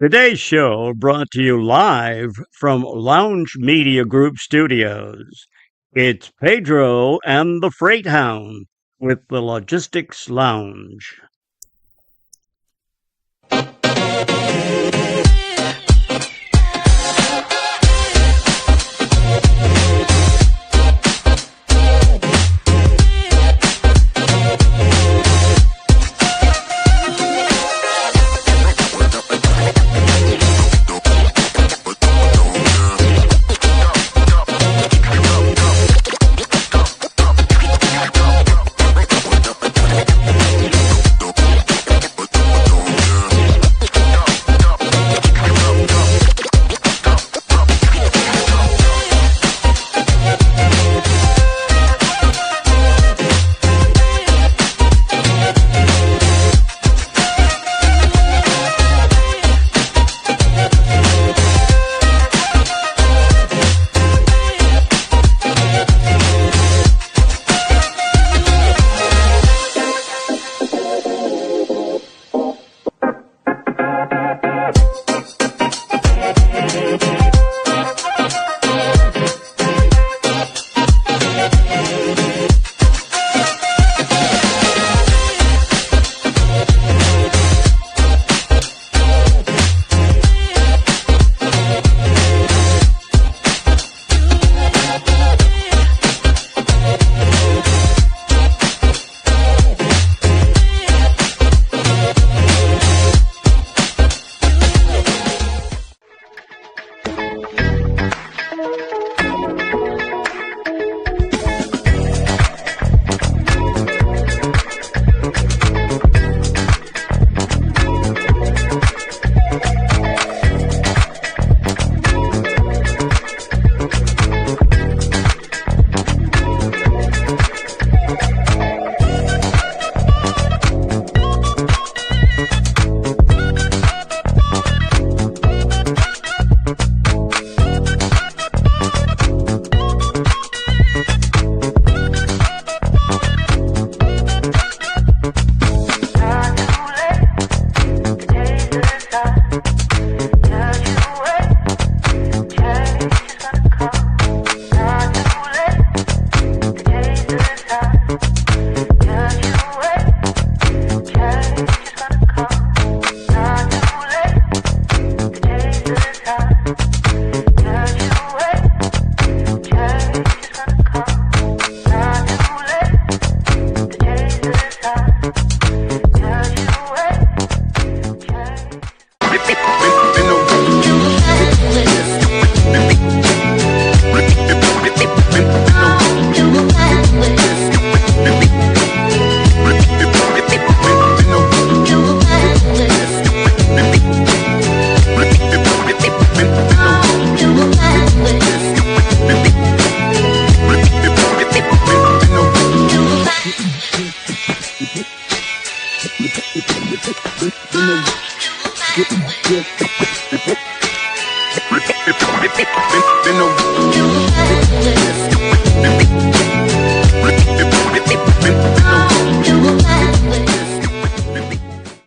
Today's show brought to you live from Lounge Media Group Studios. It's Pedro and the Freight Hound with the Logistics Lounge.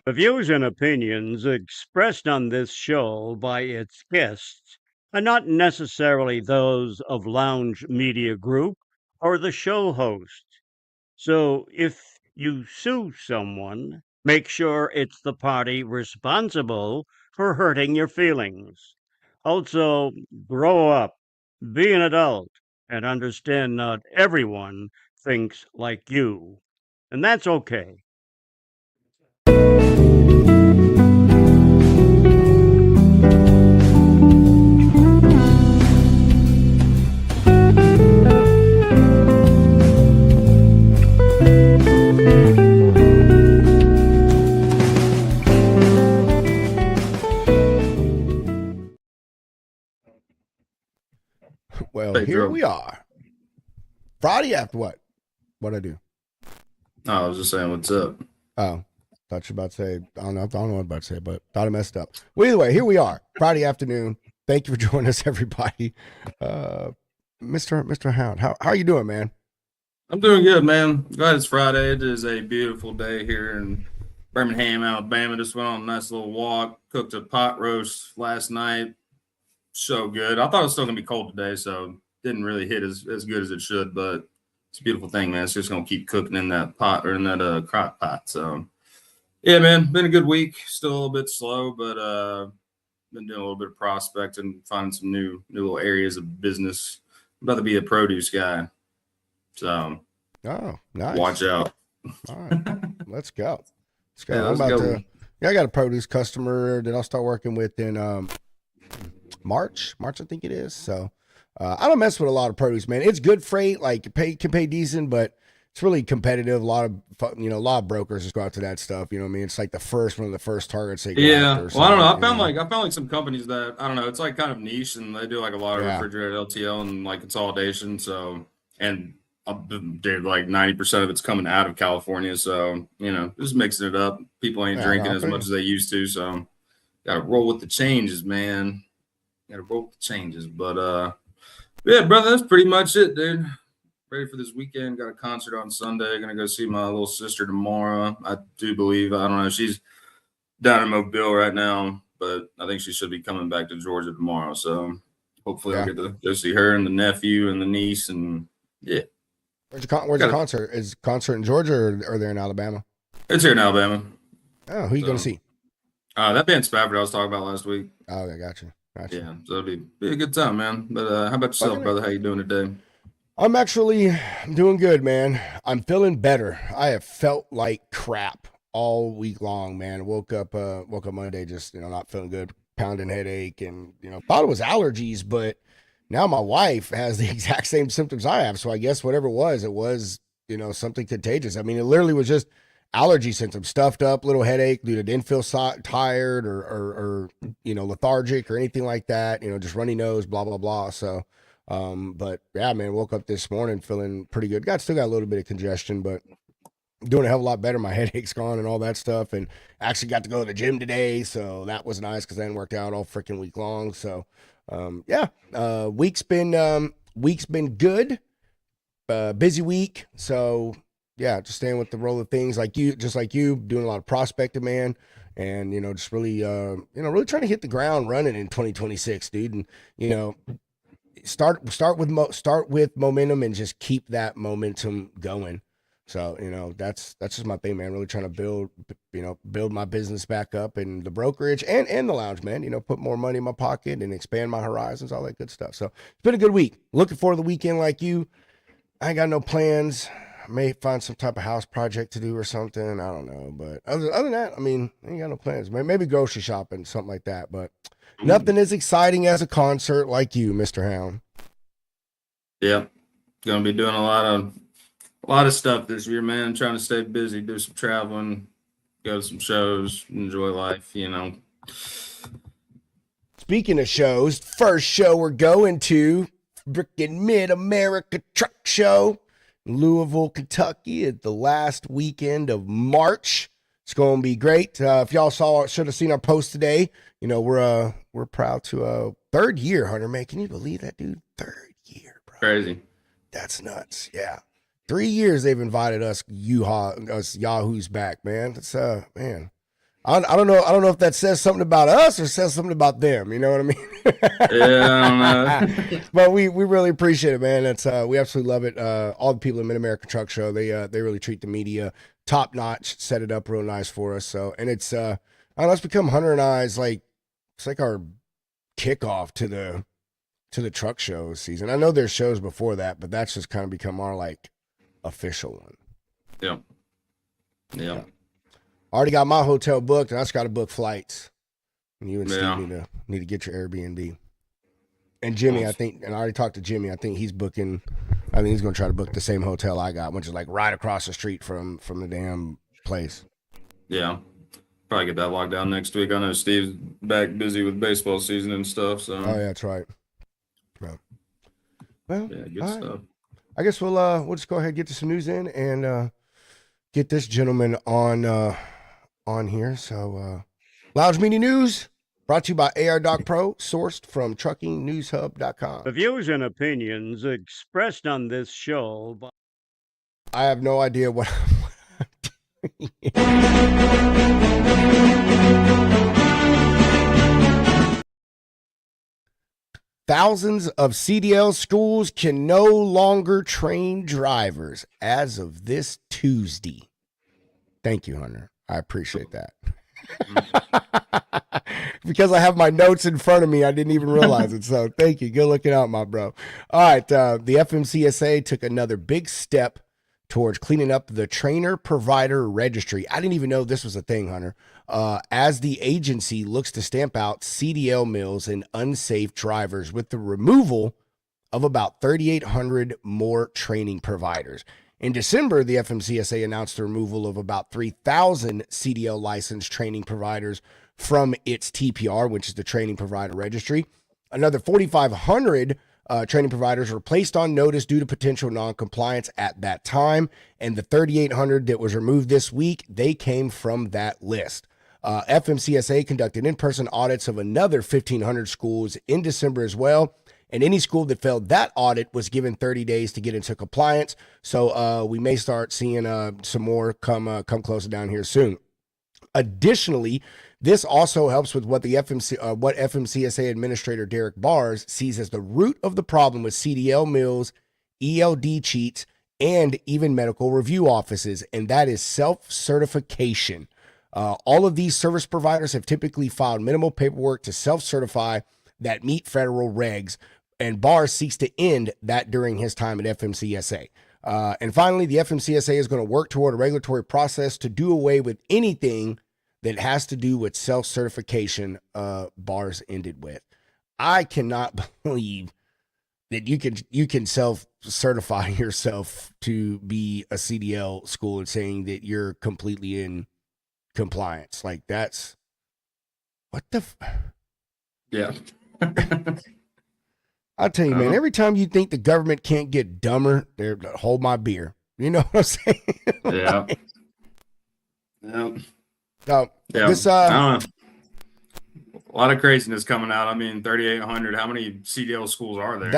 The views and opinions expressed on this show by its guests are not necessarily those of Lounge Media Group or the show host. So if you sue someone, make sure it's the party responsible for hurting your feelings. Also, grow up, be an adult, and understand not everyone thinks like you. And that's okay. Well, Hey, here Drew. we are. Friday after what? What'd I do? No, I was just saying, what's up? Oh, thought you were about to say, I don't know what I'm about to say, but thought I messed up. Well, either way, here we are. Friday afternoon. Thank you for joining us, everybody. Mr. Hound, how are you doing, man? I'm doing good, man. Glad it's Friday. It is a beautiful day here in Birmingham, Alabama. Just went on a nice little walk. Cooked a pot roast last night. So good. I thought it was still gonna be cold today, so didn't really hit as good as it should. But it's a beautiful thing, man. It's just gonna keep cooking in that pot or in that crock pot. So yeah, man, been a good week. Still a little bit slow, but been doing a little bit of prospecting, finding some new little areas of business. I'm about to be a produce guy, so Oh, nice. watch out. All right, let's go. Let's go. Yeah, I'm let's about go. to. Yeah, I got a produce customer that I'll start working with in March, I think it is. So I don't mess with a lot of produce, man. It's good freight, like can pay decent, but it's really competitive. A lot of brokers just go out to that stuff. You know what I mean? It's like one of the first targets they go Yeah, after. well, I don't know. So, I found like some companies that I don't know. It's like kind of niche, and they do like a lot of Yeah. refrigerated LTL and like consolidation. So, and dude, like 90% of it's coming out of California. So, just mixing it up. People ain't Yeah, drinking no, I as feel much you. as they used to. So, gotta roll with the changes, man. Gotta roll with the changes. But yeah, brother, that's pretty much it, dude. Ready for this weekend. Got a concert on Sunday. Gonna go see my little sister tomorrow. I do believe. I don't know. She's down in Mobile right now, but I think she should be coming back to Georgia tomorrow. So hopefully Yeah. I'll get to go see her and the nephew and the niece. And yeah, Where's the concert? Is the concert in Georgia or they're in Alabama? it's here in Alabama. Oh, who you gonna see? That band Spafford I was talking about last week. Oh, yeah, gotcha. Yeah, so it'll be a good time, man. But how about yourself, Okay. brother? How you doing today? I'm doing good, man. I'm feeling better. I have felt like crap all week long, man. Woke up Monday just, not feeling good, pounding headache, and thought it was allergies, but now my wife has the exact same symptoms I have. So I guess whatever it was, something contagious. I mean, it literally was just allergy symptoms, stuffed up, little headache, dude. I didn't feel tired or lethargic or anything like that. Just runny nose, blah blah blah. So. But yeah, man, woke up this morning feeling pretty good. Still got a little bit of congestion, but doing a hell of a lot better. My headache's gone and all that stuff. And actually got to go to the gym today. So that was nice because I hadn't worked out all freaking week long. So, week's been good. Busy week. So yeah, just staying with the roll of things just like you doing a lot of prospecting, man. And, just really, really trying to hit the ground running in 2026, dude. And, start with momentum and just keep that momentum going. So that's just my thing, man. Really trying to build my business back up and the brokerage and the lounge, man. Put more money in my pocket and expand my horizons, all that good stuff. So it's been a good week. Looking forward to the weekend like you. I ain't got no plans. I may find some type of house project to do or something. I don't know, but other than that, I mean, I ain't got no plans. Maybe grocery shopping, something like that, but. Nothing as exciting as a concert like you, Mr. Hound. Yeah, gonna be doing a lot of stuff this year, man. Trying to stay busy, do some traveling, go to some shows, enjoy life. Speaking of shows, first show we're going to, frickin' Mid-America Truck Show in Louisville, Kentucky at the last weekend of March. It's going to be great. If y'all should have seen our post today. We're proud to third year, Hunter, man. Can you believe that, dude? Third year, bro. Crazy. That's nuts. Yeah. 3 years they've invited us Yahoos back, man. That's man. I don't know if that says something about us or says something about them. You know what I mean? Yeah, I don't know. But we really appreciate it, man. It's we absolutely love it. All the people at Mid America Truck Show, they really treat the media top notch, set it up real nice for us. So, and it's I don't know, it's become Hunter and I's it's like our kickoff to the truck show season. I know there's shows before that, but that's just kind of become our official one. Yeah. Already got my hotel booked, and I just got to book flights. And you and Yeah. Steve need to get your Airbnb. And Jimmy, Awesome. I already talked to Jimmy. I think he's going to try to book the same hotel I got, which is right across the street from the damn place. Yeah. Probably get that locked down next week. I know Steve's back busy with baseball season and stuff. So Oh yeah, that's right. Yeah. Well, yeah, good all right. stuff. I guess we'll just go ahead and get to some news in and get this gentleman on here. So Lounge Media News brought to you by AR Doc Pro, sourced from truckingnewshub.com. The views and opinions expressed on this show by I have no idea what I'm Thousands of CDL schools can no longer train drivers as of this Tuesday. Thank you, Hunter. I appreciate that. Because I have my notes in front of me, I didn't even realize it. So thank you. Good looking out, my bro. All right. The FMCSA took another big step towards cleaning up the trainer provider registry. I didn't even know this was a thing, Hunter. As the agency looks to stamp out CDL mills and unsafe drivers with the removal of about 3,800 more training providers. In December, the FMCSA announced the removal of about 3,000 CDL licensed training providers from its TPR, which is the Training Provider Registry. Another 4,500 training providers were placed on notice due to potential non-compliance at that time, and the 3,800 that was removed this week, they came from that list. FMCSA conducted in-person audits of another 1,500 schools in December as well, and any school that failed that audit was given 30 days to get into compliance. So we may start seeing some more come closer down here soon. Additionally, this also helps with what what FMCSA Administrator Derek Bars sees as the root of the problem with CDL mills, ELD cheats, and even medical review offices, and that is self-certification. All of these service providers have typically filed minimal paperwork to self-certify that meet federal regs, and Bars seeks to end that during his time at FMCSA. And finally, the FMCSA is going to work toward a regulatory process to do away with anything that has to do with self-certification. Bars ended with. I cannot believe that you can self-certify yourself to be a CDL school and saying that you're completely in compliance. Like, that's what the yeah. I'll tell you, man, every time you think the government can't get dumber, they're hold my beer. You know what I'm saying? Yeah. Yeah. No, Yeah. this I don't know. A lot of craziness coming out. I mean, 3,800. How many CDL schools are there?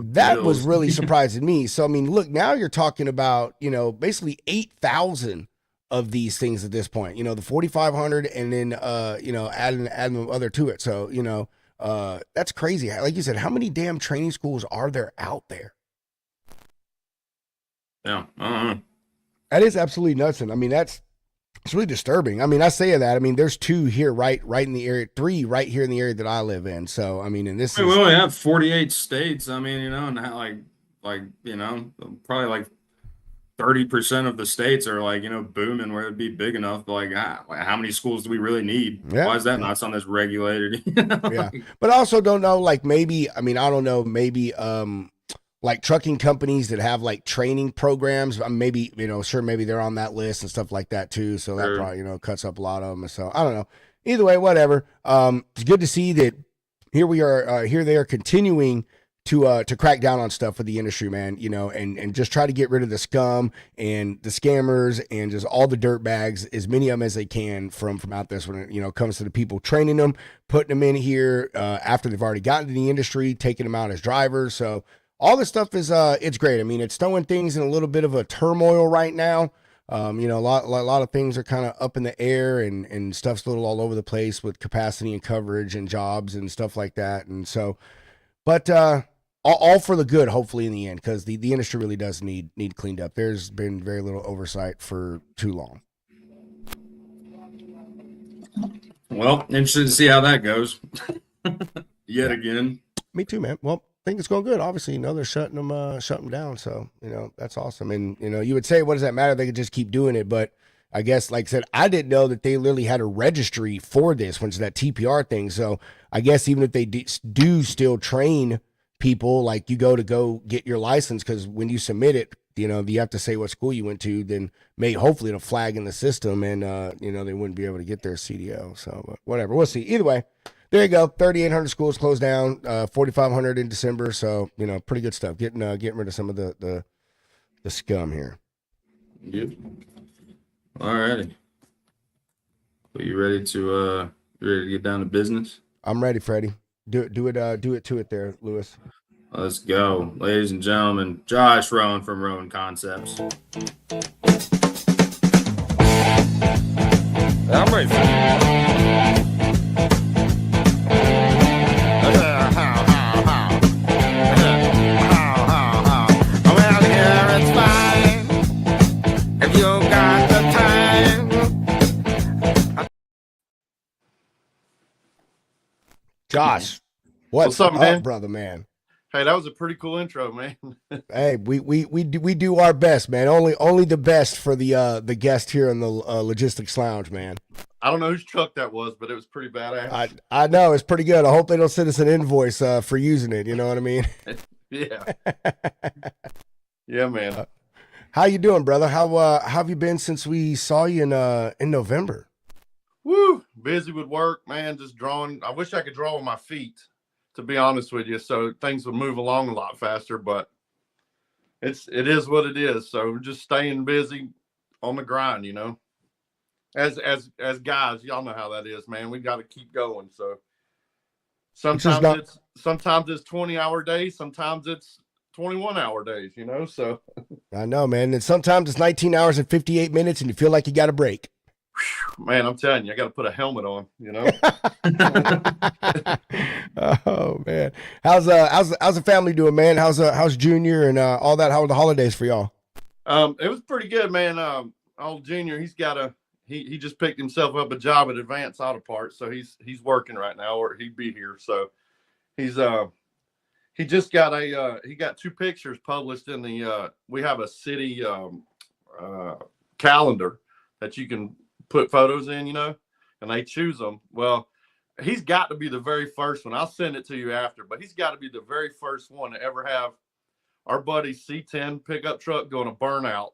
That was really surprising me. So, I mean, look, now you're talking about, basically 8,000 of these things at this point. The 4,500 and then, adding other to it. So, that's crazy. Like you said, how many damn training schools are there out there? Yeah. That is absolutely nuts. And I mean, it's really disturbing. I mean, I say that. I mean, there's 2 here, right in the area, 3 right here in the area that I live in. So, I mean, and this we only have 48 states. I mean, and how, probably like 30% of the states are booming where it'd be big enough. But how many schools do we really need? Yeah. Why is that not something that's regulated? Yeah. But I also don't know, maybe, I mean, I don't know, maybe, like trucking companies that have training programs, maybe, sure, maybe they're on that list and stuff like that too. So that probably, cuts up a lot of them. So I don't know. Either way, whatever. It's good to see that here we are, here they are continuing to crack down on stuff for the industry, man, and just try to get rid of the scum and the scammers and just all the dirt bags, as many of them as they can from out this when it, comes to the people training them, putting them in here after they've already gotten to the industry, taking them out as drivers. So all this stuff is, it's great. I mean, it's throwing things in a little bit of a turmoil right now. A lot of things are kind of up in the air and stuff's a little all over the place with capacity and coverage and jobs and stuff like that. And so, but, all for the good, hopefully in the end, because the industry really does need cleaned up. There's been very little oversight for too long. Well, interested to see how that goes. Yet again. Me too, man. Well, I think it's going good. Obviously, they're shutting them down. So, that's awesome. And, you would say, what does that matter? They could just keep doing it. But I guess, like I said, I didn't know that they literally had a registry for this, which is that TPR thing. So I guess even if they do still train people, like you go get your license, because when you submit it, you have to say what school you went to, then hopefully it'll flag in the system and, they wouldn't be able to get their CDO. So, but whatever, we'll see. Either way, there you go. 3,800 schools closed down, 4,500 in December. So, pretty good stuff. Getting rid of some of the scum here. Yep. All righty. Are you ready to get down to business? I'm ready, Freddie. Do it to it there, Lewis. Let's go. Ladies and gentlemen, Josh Rowan from Rowan Conceptz. I'm ready. Well, here it's fine if you got the time. Josh, what's up, man? brother, man? Hey, that was a pretty cool intro, man. Hey, we do our best, man. Only the best for the guest here in the Logistics Lounge, man. I don't know whose truck that was, but it was pretty badass. I know it's pretty good. I hope they don't send us an invoice for using it. You know what I mean? Yeah. Yeah, man. How you doing, brother? How have you been since we saw you in November? Woo! Busy with work, man. Just drawing. I wish I could draw with my feet, to be honest with you, so things would move along a lot faster. But it is what it is. So we're just staying busy on the grind, you know. As guys, y'all know how that is, man. We got to keep going. So sometimes it's 20-hour days, sometimes it's 21-hour days, you know. So I know, man. And sometimes it's 19 hours and 58 minutes, and you feel like you got a break. Man, I'm telling you, I got to put a helmet on, you know. Oh man, how's the family doing, man? How's Junior and all that? How were the holidays for y'all? It was pretty good, man. Old Junior, he just picked himself up a job at Advanced Auto Parts, so he's working right now, or he'd be here. So he just got he got 2 pictures published in the we have a city calendar that you can put photos in, you know, and they choose them. Well, he's got to be the very first one. I'll send it to you after, but he's got to be the very first one to ever have our buddy C10 pickup truck going to burnout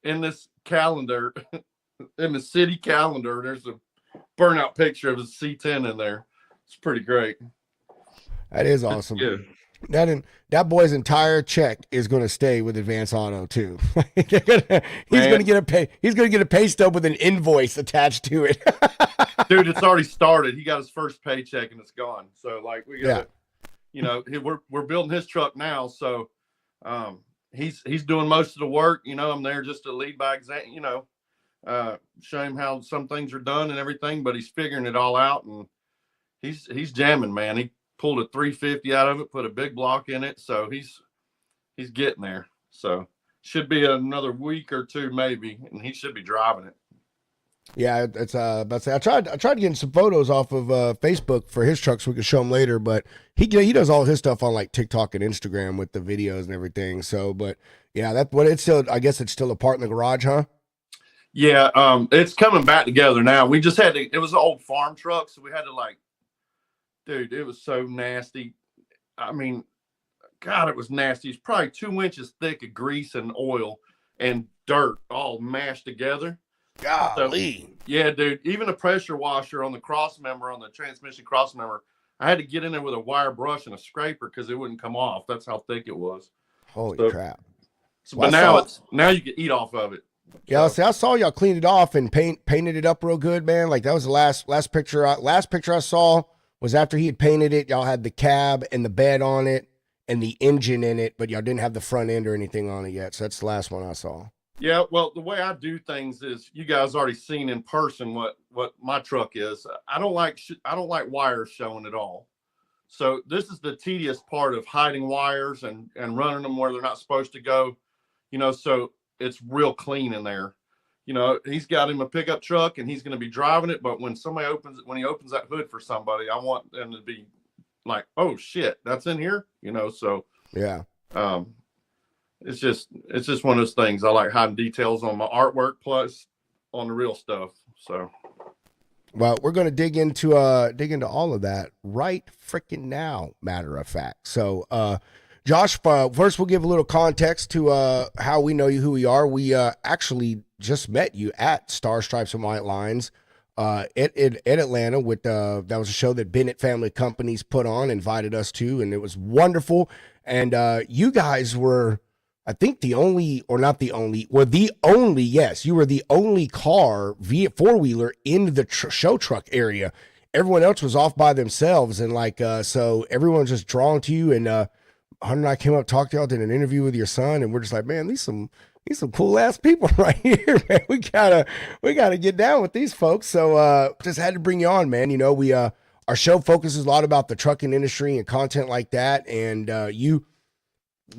in this calendar. In the city calendar, there's a burnout picture of a C10 in there. It's pretty great. That is awesome. Yeah. That boy's entire check is going to stay with Advanced Auto too. He's going to get a pay stub with an invoice attached to it. Dude, it's already started. He got his first paycheck and it's gone. So like we got, you know, we're building his truck now. So he's doing most of the work. You know, I'm there just to lead by example. You know, show him how some things are done and everything. But he's figuring it all out, and he's jamming, man. He pulled a 350 out of it, put a big block in it. So he's getting there. So should be another week or 2 maybe, and he should be driving it. Yeah, it's about to say, I tried getting some photos off of Facebook for his truck so we could show him later, but he does all his stuff on like TikTok and Instagram with the videos and everything. So, but yeah, I guess it's still a part in the garage, huh? Yeah, it's coming back together now. We just it was an old farm truck, so we had to dude, it was so nasty. I mean, God, it was nasty. It's probably 2 inches thick of grease and oil and dirt all mashed together. Golly. So, yeah, dude, even a pressure washer on the cross member, on the transmission cross member, I had to get in there with a wire brush and a scraper because it wouldn't come off. That's how thick it was. Holy crap. So, well, but now you can eat off of it. Yeah, see, I saw y'all cleaned it off and painted it up real good, man. Like that was the last picture I saw was after he had painted it. Y'all had the cab and the bed on it and the engine in it, but y'all didn't have the front end or anything on it yet. So that's the last one I saw. Yeah, well, the way I do things is you guys already seen in person what my truck is. I don't like wires showing at all. So this is the tedious part of hiding wires and running them where they're not supposed to go. You know, so it's real clean in there. You know, he's got him a pickup truck and he's going to be driving it. But when he opens that hood for somebody, I want them to be like, oh shit, that's in here. You know, so yeah. It's just one of those things. I like hiding details on my artwork plus on the real stuff. So, well, we're going to dig into all of that right freaking now. Matter of fact. So, Josh, first we'll give a little context to how we know you, who we are. We actually just met you at Star Stripes and White Lines at Atlanta with that was a show that Bennett Family Companies put on, invited us to, and it was wonderful. And you guys were, I think, you were the only car, four-wheeler in the show truck area. Everyone else was off by themselves, and so everyone was just drawn to you. And Hunter and I came up, talked to y'all, did an interview with your son, and we're just like, man, these These some cool ass people right here, man. We gotta get down with these folks. So just had to bring you on, man. You know, we our show focuses a lot about the trucking industry and content like that. And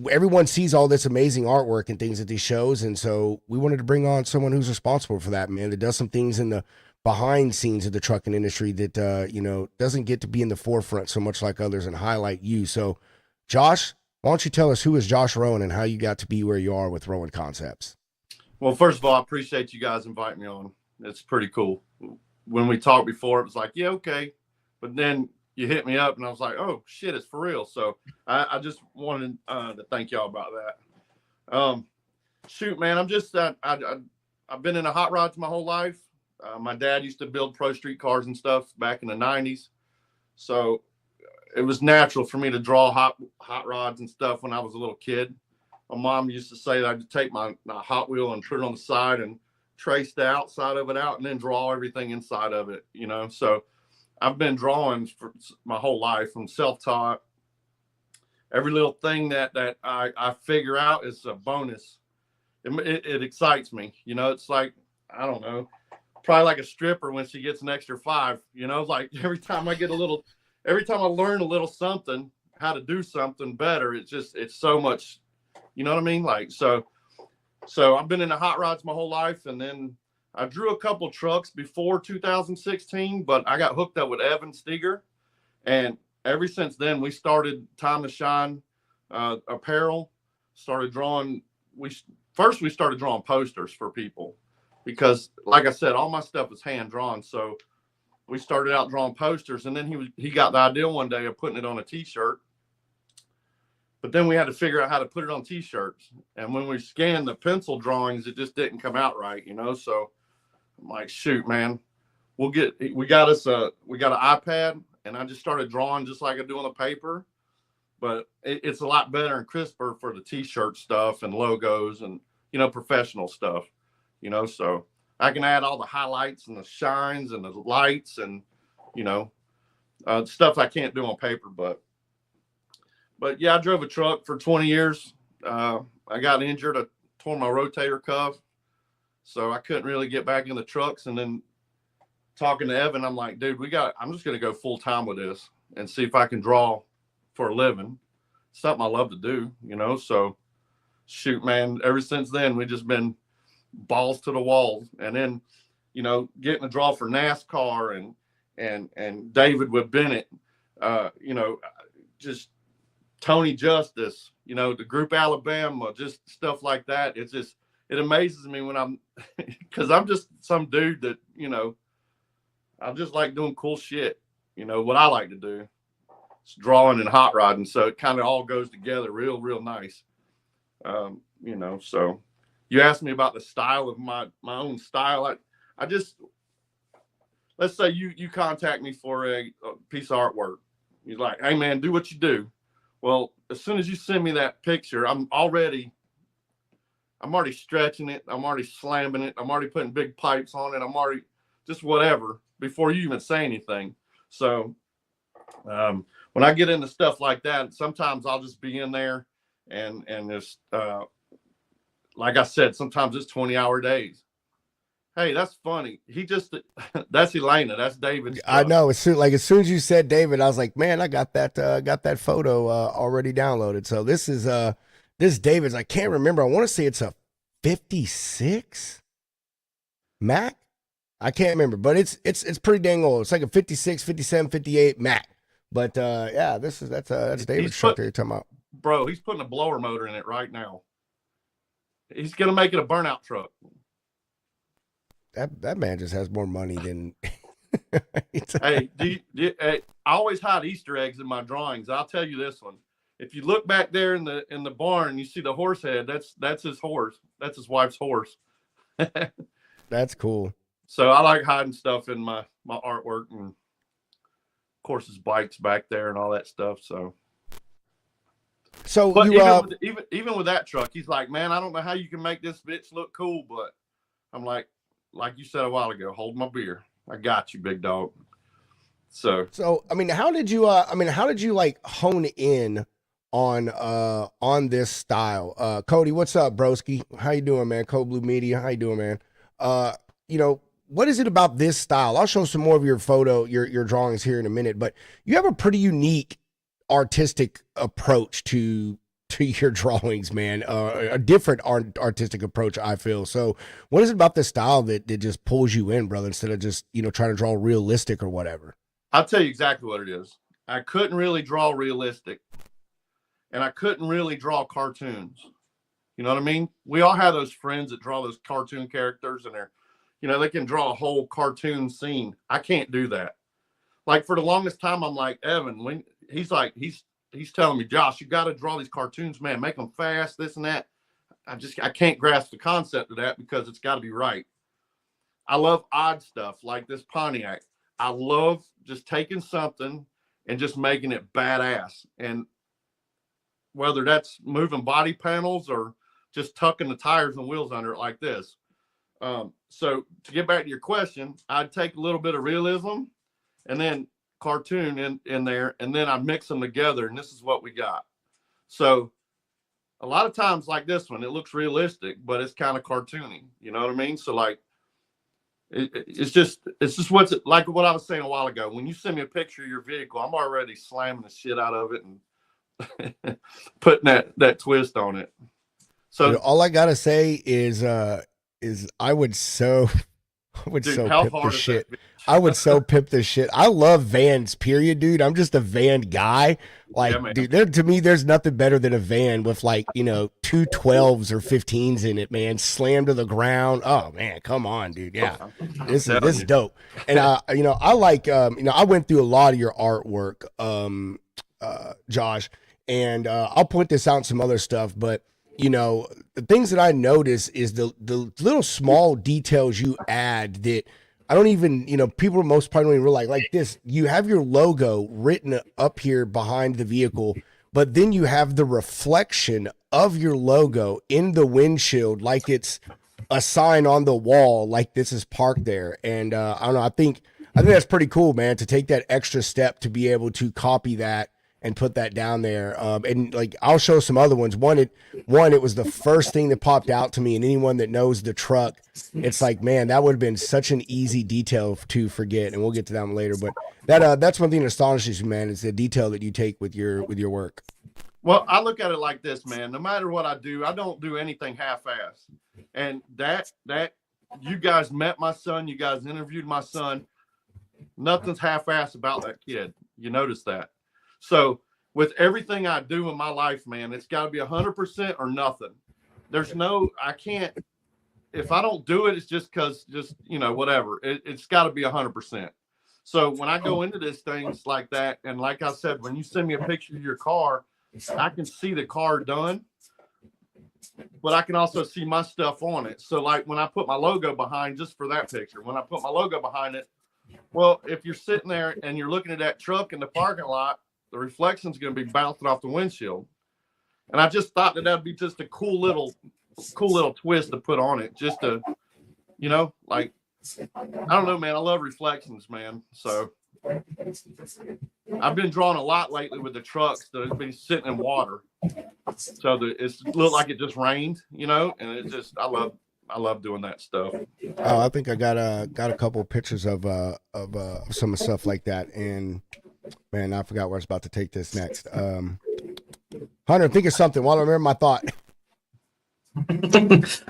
everyone sees all this amazing artwork and things at these shows. And so we wanted to bring on someone who's responsible for that, man, that does some things in the behind scenes of the trucking industry that you know, doesn't get to be in the forefront so much like others and highlight you. So Josh, why don't you tell us who is Josh Rowan and how you got to be where you are with Rowan Conceptz? Well, first of all, I appreciate you guys inviting me on. It's pretty cool. When we talked before, it was like, yeah, okay. But then you hit me up and I was like, oh shit, it's for real. So I just wanted to thank y'all about that. Shoot, man, I'm just, I've been into hot rods my whole life. My dad used to build pro street cars and stuff back in the 90s. So it was natural for me to draw hot rods and stuff when I was a little kid. My mom used to say that I'd take my Hot Wheel and put it on the side and trace the outside of it out and then draw everything inside of it, you know. So I've been drawing for my whole life. I'm self-taught. Every little thing that I figure out is a bonus. It excites me, you know. It's like, I don't know, probably like a stripper when she gets an extra 5, you know. Like every time I learn a little something, how to do something better, it's so much, you know what I mean? Like, so I've been into hot rods my whole life. And then I drew a couple trucks before 2016, but I got hooked up with Evan Steger. And ever since then, we started Time to Shine apparel, started drawing. We started drawing posters for people because, like I said, all my stuff is hand drawn. So we started out drawing posters, and then he got the idea one day of putting it on a T-shirt. But then we had to figure out how to put it on T-shirts. And when we scanned the pencil drawings, it just didn't come out right, you know. So I'm like, shoot, man, we got an iPad, and I just started drawing just like I do on the paper. But it's a lot better and crisper for the T-shirt stuff and logos and, you know, professional stuff, you know. So I can add all the highlights and the shines and the lights and, you know, stuff I can't do on paper. But yeah, I drove a truck for 20 years. I got injured. I tore my rotator cuff. So I couldn't really get back in the trucks. And then talking to Evan, I'm like, dude, I'm just going to go full time with this and see if I can draw for a living. Something I love to do, you know. So shoot, man, ever since then, we've just been balls to the wall. And then, you know, getting a draw for NASCAR and David with Bennett, you know, just Tony Justice, you know, the group Alabama, just stuff like that. It amazes me when because I'm just some dude that, you know, I just like doing cool shit. You know, what I like to do is drawing and hot rodding. So it kind of all goes together real, real nice. You know, so you asked me about the style of my own style. I just, let's say you contact me for a piece of artwork. You're like, hey man, do what you do. Well, as soon as you send me that picture, I'm already stretching it. I'm already slamming it. I'm already putting big pipes on it. I'm already just whatever before you even say anything. So when I get into stuff like that, sometimes I'll just be in there and just like I said, sometimes it's 20-hour days. Hey, that's funny. That's Elena. That's David. I know. As soon as you said David, I was like, man, I got that photo already downloaded. So this is David's. I can't remember. I want to say it's a 56 Mac. I can't remember, but it's pretty dang old. It's like a 56, 57, 58 Mac. But yeah, that's David's truck that you're talking about. Bro, he's putting a blower motor in it right now. He's gonna make it a burnout truck. That man just has more money than. Hey, I always hide Easter eggs in my drawings. I'll tell you this one. If you look back there in the barn, you see the horse head. That's his horse. That's his wife's horse. That's cool. So I like hiding stuff in my artwork, and of course his bike's back there and all that stuff. So but even with that truck, he's like, man, I don't know how you can make this bitch look cool, but I'm like you said a while ago, hold my beer. I got you, big dog. So I mean, how did you like hone in on this style. Cody, what's up, broski? How you doing, man? Code Blue Media, how you doing, man? You know, what is it about this style? I'll show some more of your your drawings here in a minute, but you have a pretty unique artistic approach to your drawings, man. A different artistic approach, I feel. So what is it about this style that just pulls you in, brother, instead of just, you know, trying to draw realistic or whatever? I'll tell you exactly what it is. I couldn't really draw realistic, and I couldn't really draw cartoons. You know what I mean? We all have those friends that draw those cartoon characters, and they're, you know, they can draw a whole cartoon scene. I can't do that. Like, for the longest time, I'm like, Evan, when he's telling me, Josh, you got to draw these cartoons, man, make them fast, this and that. I can't grasp the concept of that because it's got to be right. I love odd stuff like this Pontiac. I love just taking something and just making it badass. And whether that's moving body panels or just tucking the tires and wheels under it like this. So to get back to your question, I'd take a little bit of realism and then cartoon in there, and then I mix them together, and this is what we got. So a lot of times like this one, it looks realistic, but it's kind of cartoony. You know what I mean? So like, it's just what's like what I was saying a while ago. When you send me a picture of your vehicle, I'm already slamming the shit out of it and putting that twist on it. So, you know, all I gotta say is I would so pimp the shit. I would so pimp the shit. I love vans, period, dude. I'm just a van guy. Like, yeah, dude, to me, there's nothing better than a van with, like, you know, 2 12s or 15s in it, man. Slammed to the ground. Oh man, come on, dude. Yeah, this is dope. And you know, I like, you know, I went through a lot of your artwork, Josh, and I'll point this out in some other stuff, but you know, the things that I notice is the little small details you add that I don't even, you know, people most probably don't even realize. Like this, you have your logo written up here behind the vehicle, but then you have the reflection of your logo in the windshield, like it's a sign on the wall, like this is parked there. And I don't know, I think that's pretty cool, man, to take that extra step to be able to copy that and put that down there. And like, I'll show some other ones. One, it was the first thing that popped out to me, and anyone that knows the truck, it's like, man, that would have been such an easy detail to forget. And we'll get to that one later. But that's one thing that astonishes me, man, is the detail that you take with your work. Well, I look at it like this, man. No matter what I do, I don't do anything half-assed. And that you guys met my son, you guys interviewed my son. Nothing's half-assed about that kid. You notice that. So with everything I do in my life, man, it's got to be 100% or nothing. There's no, I can't, if I don't do it, it's just because, you know, whatever. It's got to be 100%. So when I go into this things like that, and like I said, when you send me a picture of your car, I can see the car done, but I can also see my stuff on it. So like when I put my logo behind, just for that picture, when I put my logo behind it, well, if you're sitting there and you're looking at that truck in the parking lot, the reflection's going to be bouncing off the windshield. And I just thought that'd be just a cool little twist to put on it, just to, you know, like, I don't know, man. I love reflections, man. So I've been drawing a lot lately with the trucks that have been sitting in water. So it's looked like it just rained, you know, and it just, I love doing that stuff. Oh, I think I got a couple of pictures of some of stuff like that. And man, I forgot where I was about to take this next. Hunter, think of something while I remember my thought.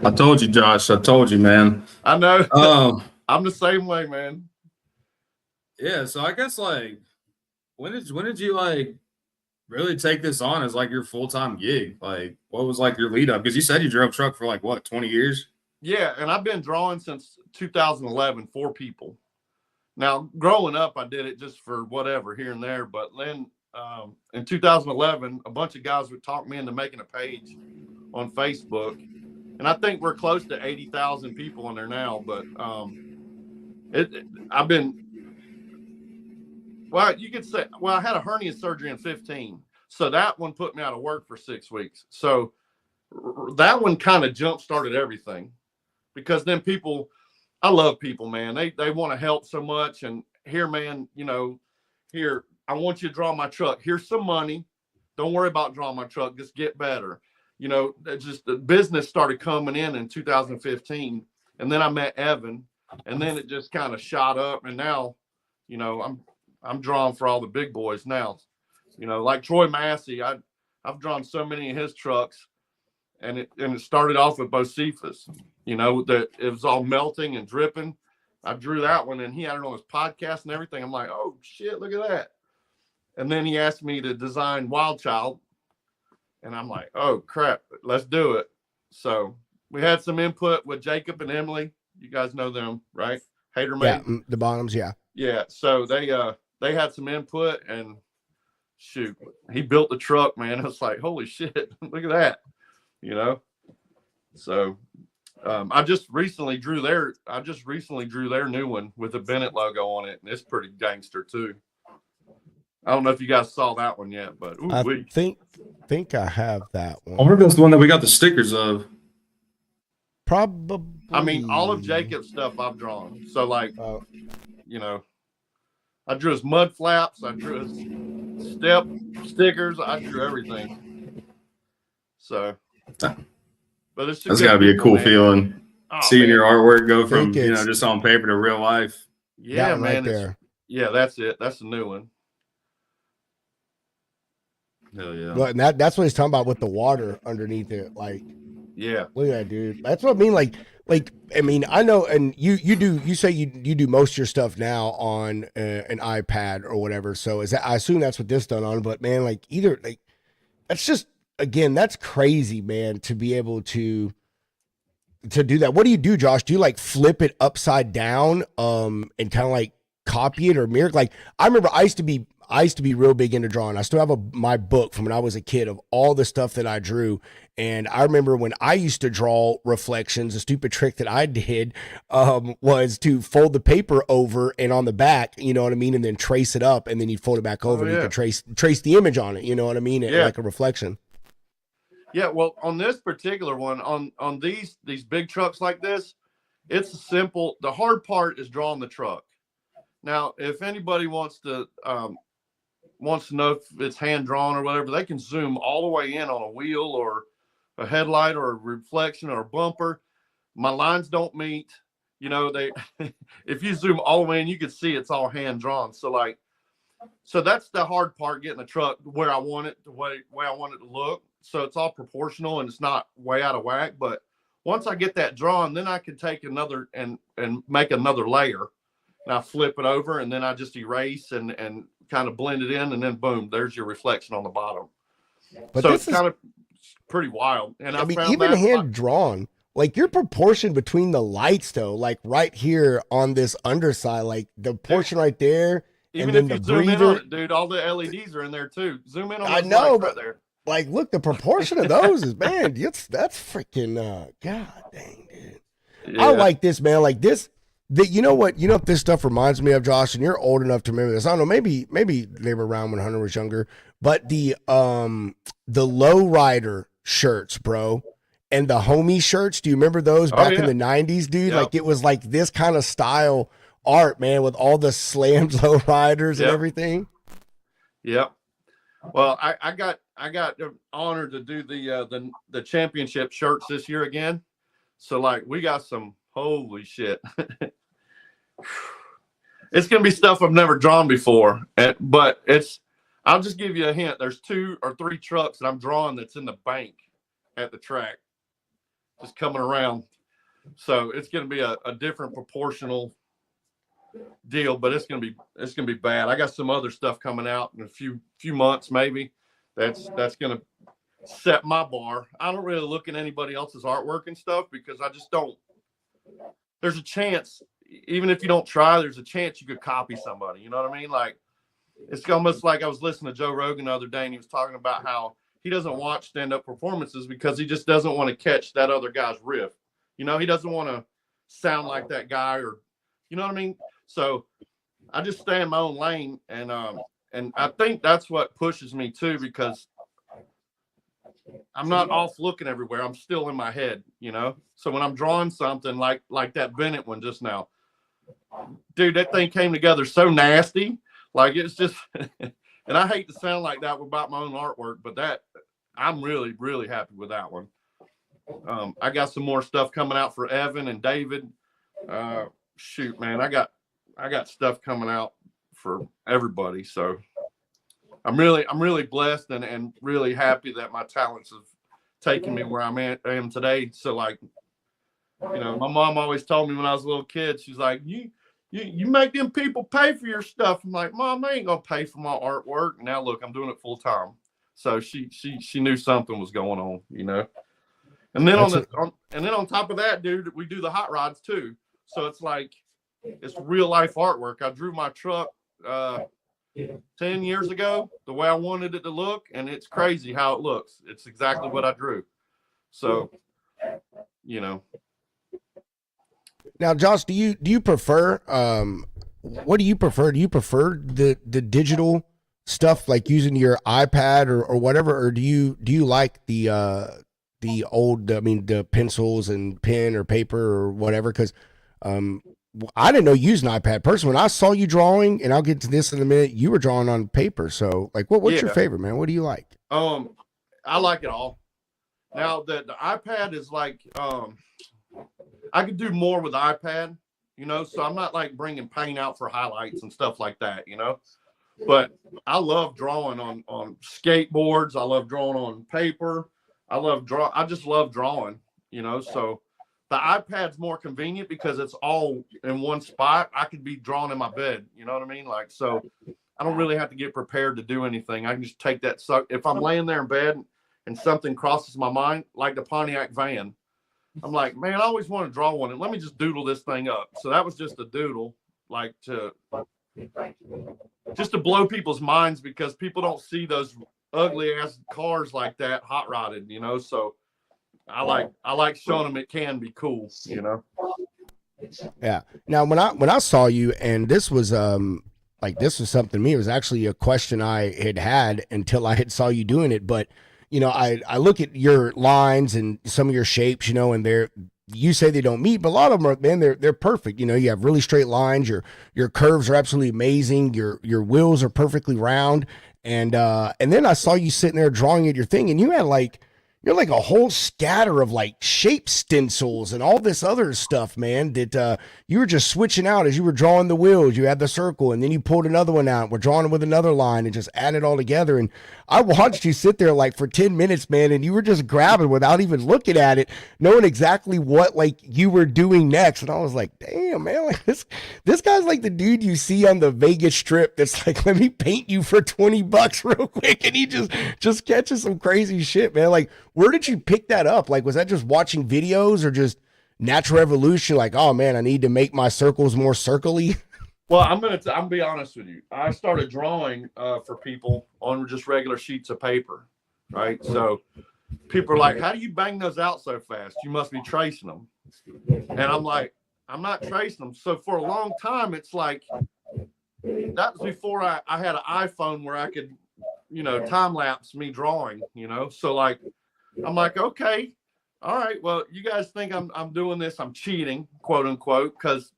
I told you, Josh. I told you, man. I know. I'm the same way, man. Yeah. So I guess like, when did you like really take this on as like your full-time gig? Like, what was like your lead up? Because you said you drove truck for like what, 20 years? Yeah, and I've been drawing since 2011, 4 people. Now, growing up, I did it just for whatever here and there. But then in 2011, a bunch of guys would talk me into making a page on Facebook. And I think we're close to 80,000 people on there now. But I've been, well, you could say, well, I had a hernia surgery in 15. So that one put me out of work for 6 weeks. So that one kind of jump-started everything. Because then people, I love people, man. They want to help so much. And here, man, you know, here, I want you to draw my truck. Here's some money. Don't worry about drawing my truck. Just get better. You know, just the business started coming in 2015. And then I met Evan, and then it just kind of shot up. And now, you know, I'm drawing for all the big boys now. You know, like Troy Massey, I've drawn so many of his trucks, and it started off with Bocephus. You know, that it was all melting and dripping. I drew that one, and he had it on his podcast and everything. I'm like, oh shit, look at that. And then he asked me to design Wild Child, and I'm like, oh crap, let's do it. So we had some input with Jacob and Emily. You guys know them, right? Hater Mate. Yeah, the Bottoms, yeah. Yeah. So they had some input, and shoot, he built the truck, man. I was like, holy shit, look at that. You know. So I just recently drew their new one with the Bennett logo on it, and it's pretty gangster too. I don't know if you guys saw that one yet, but I think I have that one. I wonder if that's the one that we got the stickers of. Probably. I mean, all of Jacob's stuff I've drawn. So, like, you know, I drew his mud flaps. I drew his step stickers. I drew everything. So, but it's that's got to be a cool feeling. Oh, seeing man. your artwork go from, you know, just on paper to real life. Yeah, that one man. right there. Yeah, that's it. That's the new one. Hell yeah. But that's what he's talking about with the water underneath it. Like, Yeah. look at that, dude. That's what I mean. Like, I mean, I know, and you say you do most of your stuff now on an iPad or whatever. So I assume that's what this done on. But man, like that's just, again, that's crazy, man, to be able to do that. What do you do, Josh? Do you like flip it upside down and kind of like copy it or mirror? Like, I remember I used to be real big into drawing. I still have my book from when I was a kid of all the stuff that I drew. And I remember when I used to draw reflections, a stupid trick that I did was to fold the paper over and on the back, you know what I mean? And then trace it up, and then you'd fold it back over and you could trace the image on it, you know what I mean? Yeah. Like a reflection. Yeah, well, on this particular one, on these big trucks like this, it's simple. The hard part is drawing the truck. Now, if anybody wants to know if it's hand drawn or whatever, they can zoom all the way in on a wheel or a headlight or a reflection or a bumper. My lines don't meet. You know, if you zoom all the way in, you can see it's all hand drawn. So that's the hard part, getting the truck where I want it, the way I want it to look. So it's all proportional and it's not way out of whack. But once I get that drawn, then I can take another and make another layer. And I flip it over, and then I just erase and kind of blend it in, and then boom, there's your reflection on the bottom. But so it's kind of pretty wild. And I mean, even hand drawn, like your proportion between the lights though, like right here on this underside, like the portion right there, even and then if you the zoom breather, in on it, dude, all the LEDs are in there too. Zoom in on I those know, lights but right there. like, look, the proportion of those is, man, that's freaking, god dang, dude. Yeah. I like this, man. Like this. You know what this stuff reminds me of, Josh, and you're old enough to remember this. I don't know, maybe they were around when Hunter was younger, but the lowrider shirts, bro, and the homie shirts. Do you remember those back in the 90s, dude? Yep. Like it was like this kind of style art, man, with all the slammed lowriders and everything. Yep. Well, I got the honor to do the championship shirts this year again. So like we got some. Holy shit. It's going to be stuff I've never drawn before. But I'll just give you a hint. There's 2 or 3 trucks that I'm drawing that's in the bank at the track, just coming around. So it's going to be a different proportional deal, but it's going to be bad. I got some other stuff coming out in a few months, maybe. That's going to set my bar. I don't really look at anybody else's artwork and stuff because I just don't. There's a chance, even if you don't try, there's a chance you could copy somebody. You know what I mean? Like, it's almost like I was listening to Joe Rogan the other day, and he was talking about how he doesn't watch stand-up performances because he just doesn't want to catch that other guy's riff. You know, he doesn't want to sound like that guy, or, you know what I mean? So I just stay in my own lane, and I think that's what pushes me too, because I'm not off looking everywhere. I'm still in my head, you know? So when I'm drawing something like that Bennett one just now, dude, that thing came together so nasty. Like it's just, And I hate to sound like that about my own artwork, but that I'm really, really happy with that one. I got some more stuff coming out for Evan and David. Shoot, man, I got stuff coming out for everybody. So I'm really blessed and really happy that my talents have taken me where I am today. So like, you know, my mom always told me when I was a little kid, she's like, you make them people pay for your stuff. I'm like, Mom, I ain't gonna pay for my artwork. Now look, I'm doing it full time. So she knew something was going on, you know. And then on top of that, dude, we do the hot rods too. So it's like it's real life artwork. I drew my truck 10 years ago the way I wanted it to look, and it's crazy how it looks. It's exactly what I drew. So, you know. Now, Josh, do you prefer what do you prefer? Do you prefer the digital stuff like using your iPad or whatever, or do you like the old, I mean, the pencils and pen or paper or whatever? Because I didn't know you used an iPad. Personally, when I saw you drawing, and I'll get to this in a minute, you were drawing on paper. So, like, what's your favorite, man? What do you like? I like it all. Now, the iPad is like, I could do more with the iPad, you know, so I'm not like bringing paint out for highlights and stuff like that, you know. But I love drawing on skateboards. I love drawing on paper. I just love drawing, you know. So the iPad's more convenient because it's all in one spot. I could be drawing in my bed, you know what I mean? Like, so I don't really have to get prepared to do anything. I can just take that if I'm laying there in bed and something crosses my mind, like the Pontiac van, I'm like, man, I always want to draw one, and let me just doodle this thing up. So that was just a doodle, like just to blow people's minds, because people don't see those ugly ass cars like that hot rodded, you know. So I like showing them it can be cool, you know. Yeah. Now when I saw you, and this was this was something to me, it was actually a question I had until I had saw you doing it, but you know, I look at your lines and some of your shapes, you know, and you say they don't meet, but a lot of them are, man, they're perfect. You know, you have really straight lines. Your curves are absolutely amazing. Your wheels are perfectly round. And then I saw you sitting there drawing at your thing, and you're like a whole scatter of like shape stencils and all this other stuff, man, that you were just switching out as you were drawing the wheels. You had the circle, and then you pulled another one out. We're drawing it with another line and just add it all together. And I watched you sit there like for 10 minutes, man, and you were just grabbing without even looking at it, knowing exactly what like you were doing next. And I was like, damn, man, like this guy's like the dude you see on the Vegas Strip that's like, let me paint you for $20 real quick. And he just catches some crazy shit, man. Like, where did you pick that up? Like, was that just watching videos or just natural evolution? Like, oh man, I need to make my circles more circly. Well, I'm gonna be honest with you. I started drawing for people on just regular sheets of paper, right? So people are like, "How do you bang those out so fast? You must be tracing them." And I'm like, "I'm not tracing them." So for a long time, it's like that was before I had an iPhone where I could, you know, time lapse me drawing. You know, so like I'm like, okay, all right. Well, you guys think I'm doing this? I'm cheating, quote unquote, because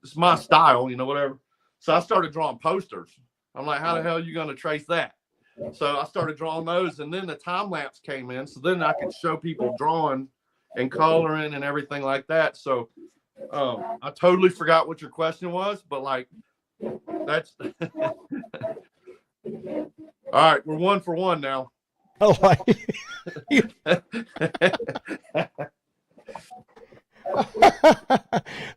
it's my style, you know, whatever. So I started drawing posters. I'm like, how the hell are you going to trace that? So I started drawing those, and then the time lapse came in. So then I could show people drawing and coloring and everything like that. So I totally forgot what your question was, but like that's all right. We're 1 for 1 now. Oh,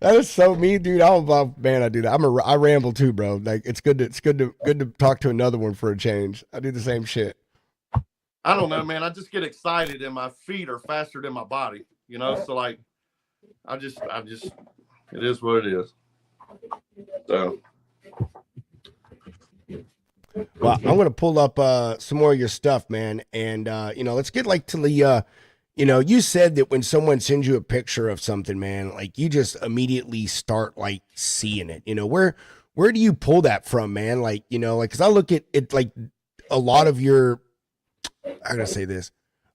that is so mean, dude. Man, I do that. I ramble too, bro. Like it's good to talk to another one for a change. I do the same shit. I don't know, man. I just get excited and my feet are faster than my body, you know? So like I just it is what it is. So well, I'm gonna pull up some more of your stuff, man, and you know, let's get like to the you know, you said that when someone sends you a picture of something, man, like you just immediately start like seeing it. You know, where do you pull that from, man? Like, you know, like, cause I look at it like a lot of your, how can I say this?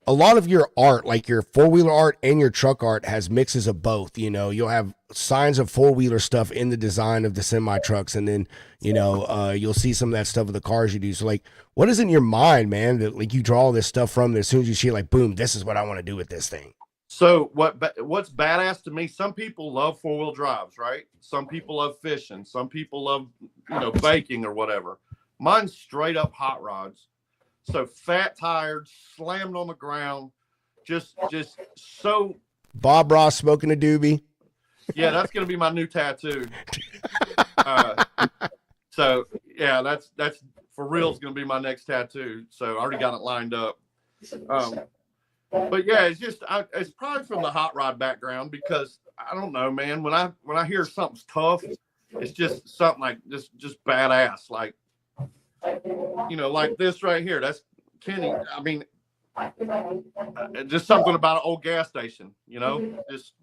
a lot of your art, like your four-wheeler art and your truck art, has mixes of both. You'll have signs of four-wheeler stuff in the design of the semi trucks, and then you'll see some of that stuff with the cars you do. So like, what is in your mind, man, that like you draw all this stuff from? That as soon as you see it, like, boom, this is what I want to do with this thing. So what's badass to me? Some people love four-wheel drives, right? Some people love fishing. Some people love baking or whatever. Mine's straight up hot rods. So fat tires, slammed on the ground, just so. Bob Ross smoking a doobie. Yeah, that's gonna be my new tattoo. So yeah, that's for real. It's gonna be my next tattoo. So I already got it lined up. But yeah, it's probably from the hot rod background because I don't know, man. When I hear something's tough, it's just something like just badass, like like this right here. That's Kenny. I mean, just something about an old gas station, just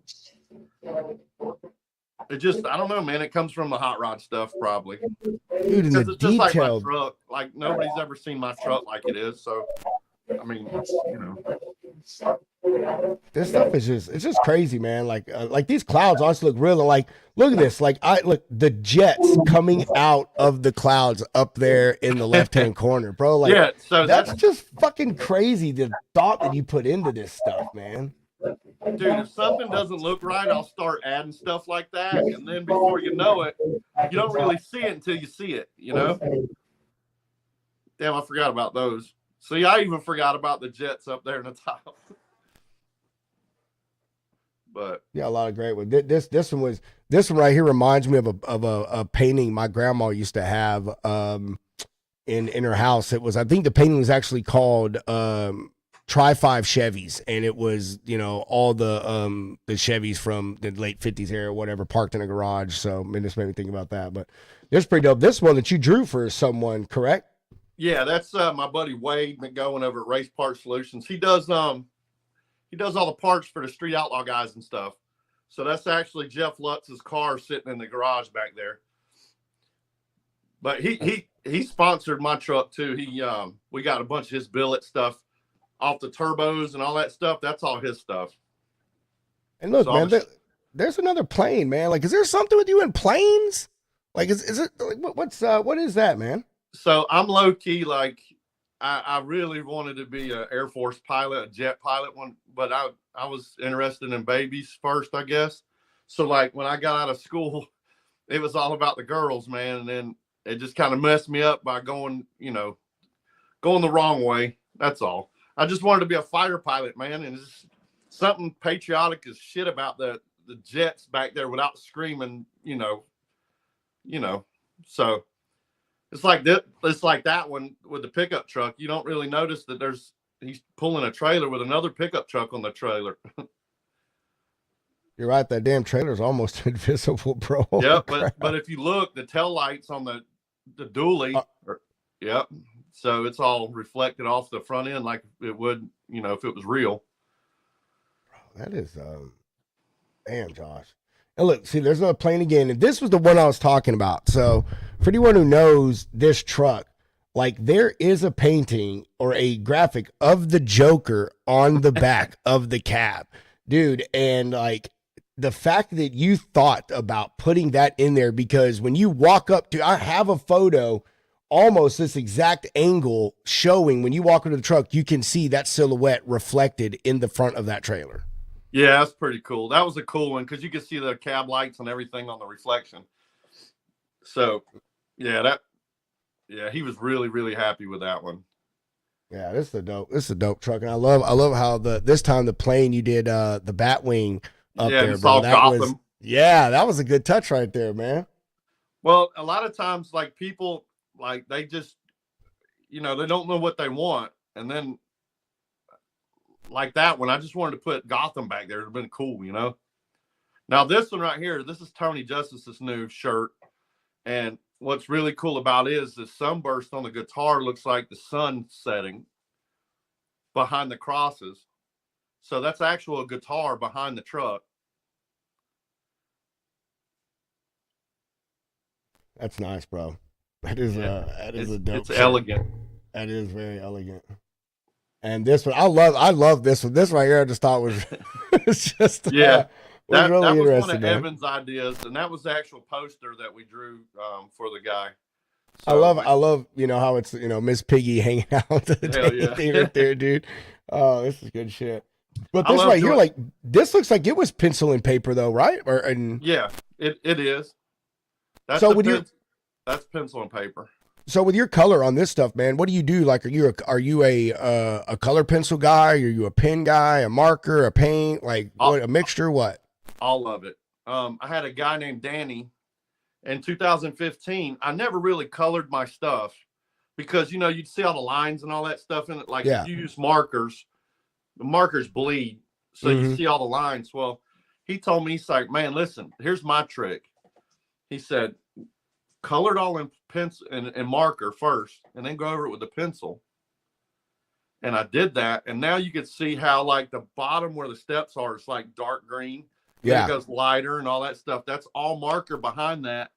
I don't know, man. It comes from the hot rod stuff, probly. Dude, in the It's just like my detail. truck. Like nobody's ever seen my truck like it is. So, I mean, This stuff is it's just crazy, man. Like these clouds honestly look real. Like, look at this. Like, look the jets coming out of the clouds up there in the left-hand corner, bro. Like, yeah. So that's just fucking crazy. The thought that you put into this stuff, man. dude, if something doesn't look right, I'll start adding stuff like that, and then before you know it, you don't really see it until you see it. Damn, I forgot about those. See, I even forgot about the jets up there in the top. But Yeah, a lot of great ones. This one right here reminds me of a painting my grandma used to have in her house. It was, I think the painting was actually called Try Five Chevys, and it was all the Chevys from the late 50s era or whatever parked in a garage. So it just made me think about that. But this is pretty dope. This one that you drew for someone, correct? yeah, that's my buddy Wade McGowan over at Race Parts Solutions. He does all the parts for the Street Outlaw guys and stuff. So that's actually Jeff Lutz's car sitting in the garage back there. But he sponsored my truck too. We got a bunch of his billet stuff off the turbos and all that stuff. That's all his stuff. And look, So man, there's another plane, man. Like, is there something with you in planes? Like, is it like what is that, man? So I'm low key, like I really wanted to be an Air Force pilot, a jet pilot one, but I was interested in babies first, I guess. So like when I got out of school, it was all about the girls, man. And then it just kind of messed me up by going the wrong way. That's all. I just wanted to be a fighter pilot, man. And it's something patriotic as shit about the jets back there without screaming, so it's like that. It's like that one with the pickup truck. You don't really notice that he's pulling a trailer with another pickup truck on the trailer. You're right. That damn trailer's almost invisible, bro. Yeah, but if you look, the tail lights on the dually, yep. So it's all reflected off the front end like it would, if it was real. That is, damn, Josh. And look, see, there's another plane again. And this was the one I was talking about. So for anyone who knows this truck, like there is a painting or a graphic of the Joker on the back of the cab, dude. And like the fact that you thought about putting that in there, because when you walk up to, I have a photo, almost this exact angle showing when you walk into the truck, you can see that silhouette reflected in the front of that trailer. Yeah, that's pretty cool. That was a cool one because you could see the cab lights and everything on the reflection. So, yeah, he was really, really happy with that one. Yeah, this is a dope truck, and I love how this time the plane you did the Batwing up there, bro. That was a good touch right there, man. Well, a lot of times, like people, like they just, they don't know what they want, and then. Like that one, I just wanted to put Gotham back there. It'd have been cool, Now this one right here, this is Tony Justice's new shirt, and what's really cool about it is the sunburst on the guitar looks like the sun setting behind the crosses. So that's actual guitar behind the truck. That's nice, bro. That is a dope. It's elegant. That is very elegant. And this one, I love this one. This right here, I just thought was it's just Yeah. was That really was one interesting, of man. Evan's ideas, and that was the actual poster that we drew for the guy. I love, how it's, Miss Piggy hanging out Hell yeah. right there, dude. Oh, this is good shit. But I this love right here, doing- like, this looks like it was pencil and paper, though, right? Yeah, it is. That's So the would you- that's pencil and paper. So with your color on this stuff, man, what do you do? Like, are you a color pencil guy? Are you a pen guy? A marker? A paint? Like, what, a mixture? What? All of it. I had a guy named Danny in 2015. I never really colored my stuff because you'd see all the lines and all that stuff in it. Like Yeah. if you use markers, the markers bleed, so you see all the lines. Well, he told me, he's like, man, listen, here's my trick. He said, color it all in pencil and marker first, and then go over it with a pencil. And I did that, and now you can see how like the bottom where the steps are, it's like dark green. Yeah. It goes lighter and all that stuff. That's all marker behind that,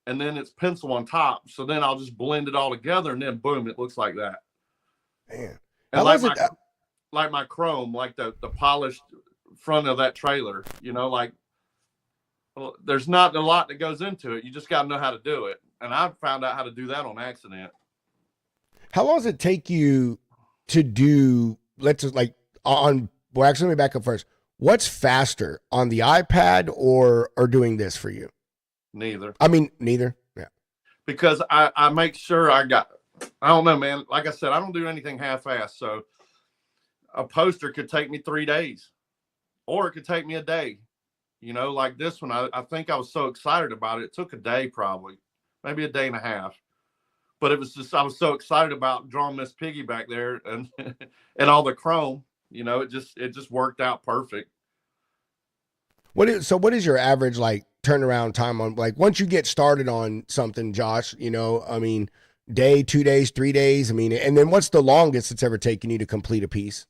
and then it's pencil on top. So then I'll just blend it all together, and then boom, it looks like that. Man. And How like my chrome, like the polished front of that trailer, like well, there's not a lot that goes into it. You just got to know how to do it. And I found out how to do that on accident. How long does it take you to do, let's just like on, well, actually, let me back up first. What's faster, on the iPad or doing this for you? Neither. I mean, neither. Yeah. Because I make sure I don't know, man. Like I said, I don't do anything half-assed. So a poster could take me 3 days, or it could take me a day. Like this one, I think I was so excited about it. It took a day, probably, maybe a day and a half. But it was just, I was so excited about drawing Miss Piggy back there and and all the chrome, it just worked out perfect. What is your average like turnaround time on, like, once you get started on something, Josh, I mean, day, 2 days, 3 days? I mean, and then what's the longest it's ever taken you to complete a piece?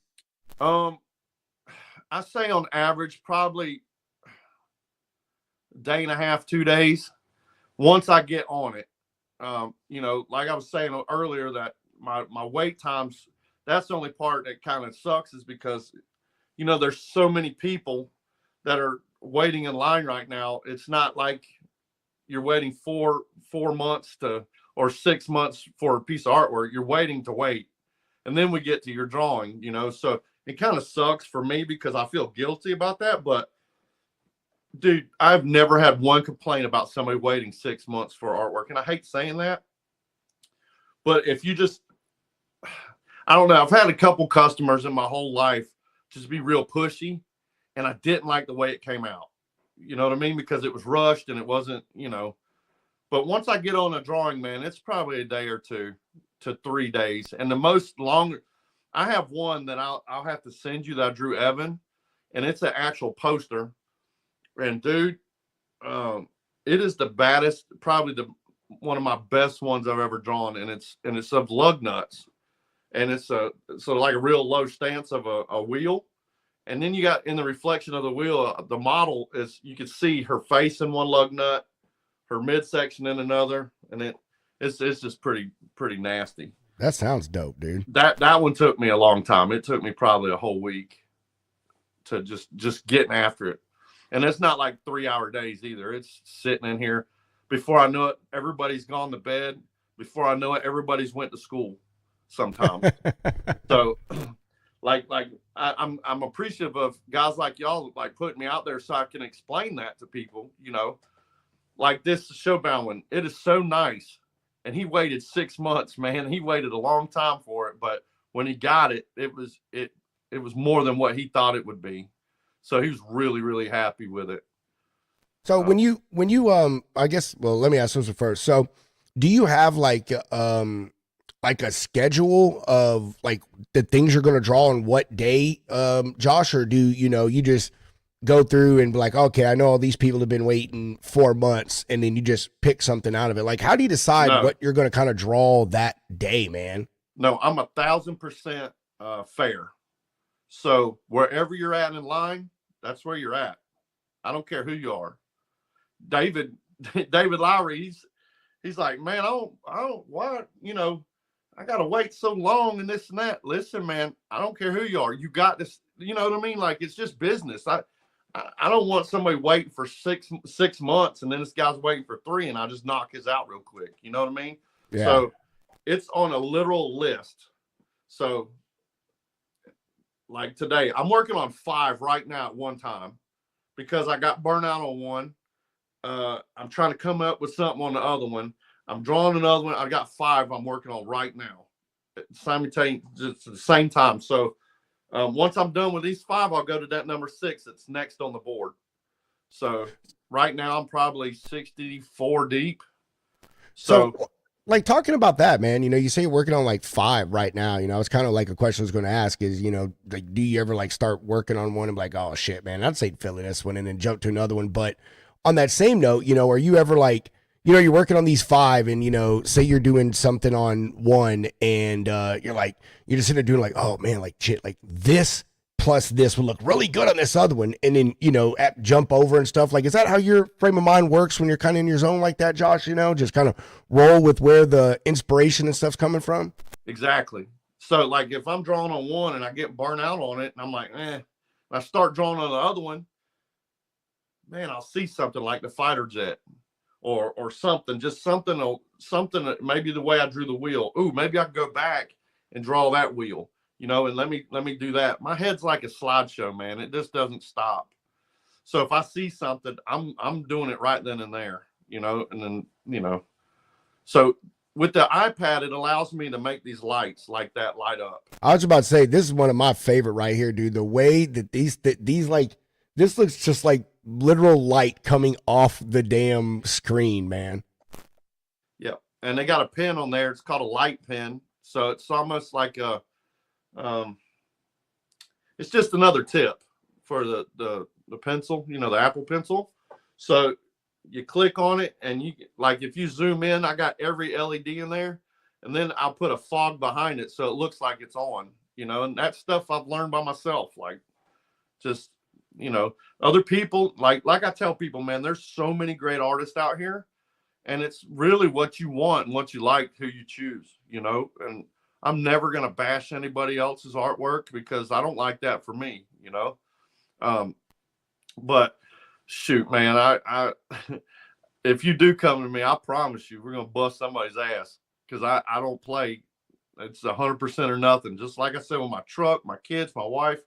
I say on average, probably a day and a half, 2 days. Once I get on it, like I was saying earlier, that my wait times, that's the only part that kind of sucks, is because, there's so many people that are waiting in line right now. It's not like you're waiting 4 months or 6 months for a piece of artwork. You're waiting to wait. And then we get to your drawing, so it kind of sucks for me because I feel guilty about that. But dude, I've never had one complaint about somebody waiting 6 months for artwork. And I hate saying that, but if you just, I don't know. I've had a couple customers in my whole life just be real pushy, and I didn't like the way it came out. You know what I mean? Because it was rushed and it wasn't, but once I get on a drawing, man, it's probably a day or 2 to 3 days. And the most longer, I have one that I'll have to send you that I drew Evan, and it's an actual poster. And dude, it is the baddest, probably one of my best ones I've ever drawn, and it's of lug nuts, and it's sort of like a real low stance of a wheel, and then you got in the reflection of the wheel, the model is, you can see her face in one lug nut, her midsection in another, and it's just pretty nasty. That sounds dope, dude. That one took me a long time. It took me probably a whole week to just getting after it. And it's not like 3-hour days either. It's sitting in here. Before I know it, everybody's gone to bed. Before I know it, everybody's went to school sometime. So like I'm appreciative of guys like y'all, like putting me out there so I can explain that to people, like this Showbound one. It is so nice. And he waited 6 months, man. He waited a long time for it. But when he got it, it was more than what he thought it would be. So he was really, really happy with it. So when you I guess, well, let me ask this first. So do you have like a schedule of like the things you're going to draw on what day, Josh, or do you just go through and be like, okay, I know all these people have been waiting 4 months, and then you just pick something out of it? Like, how do you decide what you're going to kind of draw that day, man? No, I'm 1,000% fair. So wherever you're at in line, that's where you're at. I don't care who you are. David Lowry, he's like, man, I don't, why, I got to wait so long and this and that. Listen, man, I don't care who you are. You got this. You know what I mean? Like, it's just business. I don't want somebody waiting for six months and then this guy's waiting for 3 and I just knock his out real quick. You know what I mean? Yeah. So it's on a literal list. So like today, I'm working on 5 right now at one time because I got burnt out on one. I'm trying to come up with something on the other one. I'm drawing another one. I got 5 I'm working on right now. Simultaneously, just at the same time. So once I'm done with these 5, I'll go to that number 6 that's next on the board. So right now I'm probably 64 deep. So like talking about that, man, you know, you say you're working on like 5 right now, you know, it's kind of like a question I was going to ask is, you know, like, do you ever like start working on one and be like, oh shit, man, I'd say fill this one and then jump to another one. But on that same note, you know, are you ever like, you know, you're working on these 5 and, you know, say you're doing something on one and you're just sitting there doing like, oh man, like shit, like this plus this would look really good on this other one. And then, you know, jump over and stuff. Like, is that how your frame of mind works when you're kind of in your zone like that, Josh? You know, just kind of roll with where the inspiration and stuff's coming from? Exactly. So like if I'm drawing on one and I get burnt out on it and I'm like, and I start drawing on the other one, man, I'll see something like the fighter jet or something, just something that maybe the way I drew the wheel. Ooh, maybe I can go back and draw that wheel, you know, and let me do that. My head's like a slideshow, man. It just doesn't stop. So if I see something, I'm doing it right then and there, you know, and then, you know, so with the iPad, it allows me to make these lights like that light up. I was about to say, this is one of my favorite right here, dude. The way that these like, this looks just like literal light coming off the damn screen, man. Yeah. And they got a pen on there. It's called a light pen. So it's almost like a, it's just another tip for the pencil, you know, the Apple Pencil. So you click on it and you like, if you zoom in, I got every LED in there and then I'll put a fog behind it. So it looks like it's on, you know, and that stuff I've learned by myself. Like just, you know, other people, like I tell people, man, there's so many great artists out here and it's really what you want and what you like, who you choose, you know, and I'm never going to bash anybody else's artwork because I don't like that for me, you know? But shoot, man, I if you do come to me, I promise you, we're going to bust somebody's ass because I don't play. It's 100% or nothing. Just like I said, with my truck, my kids, my wife,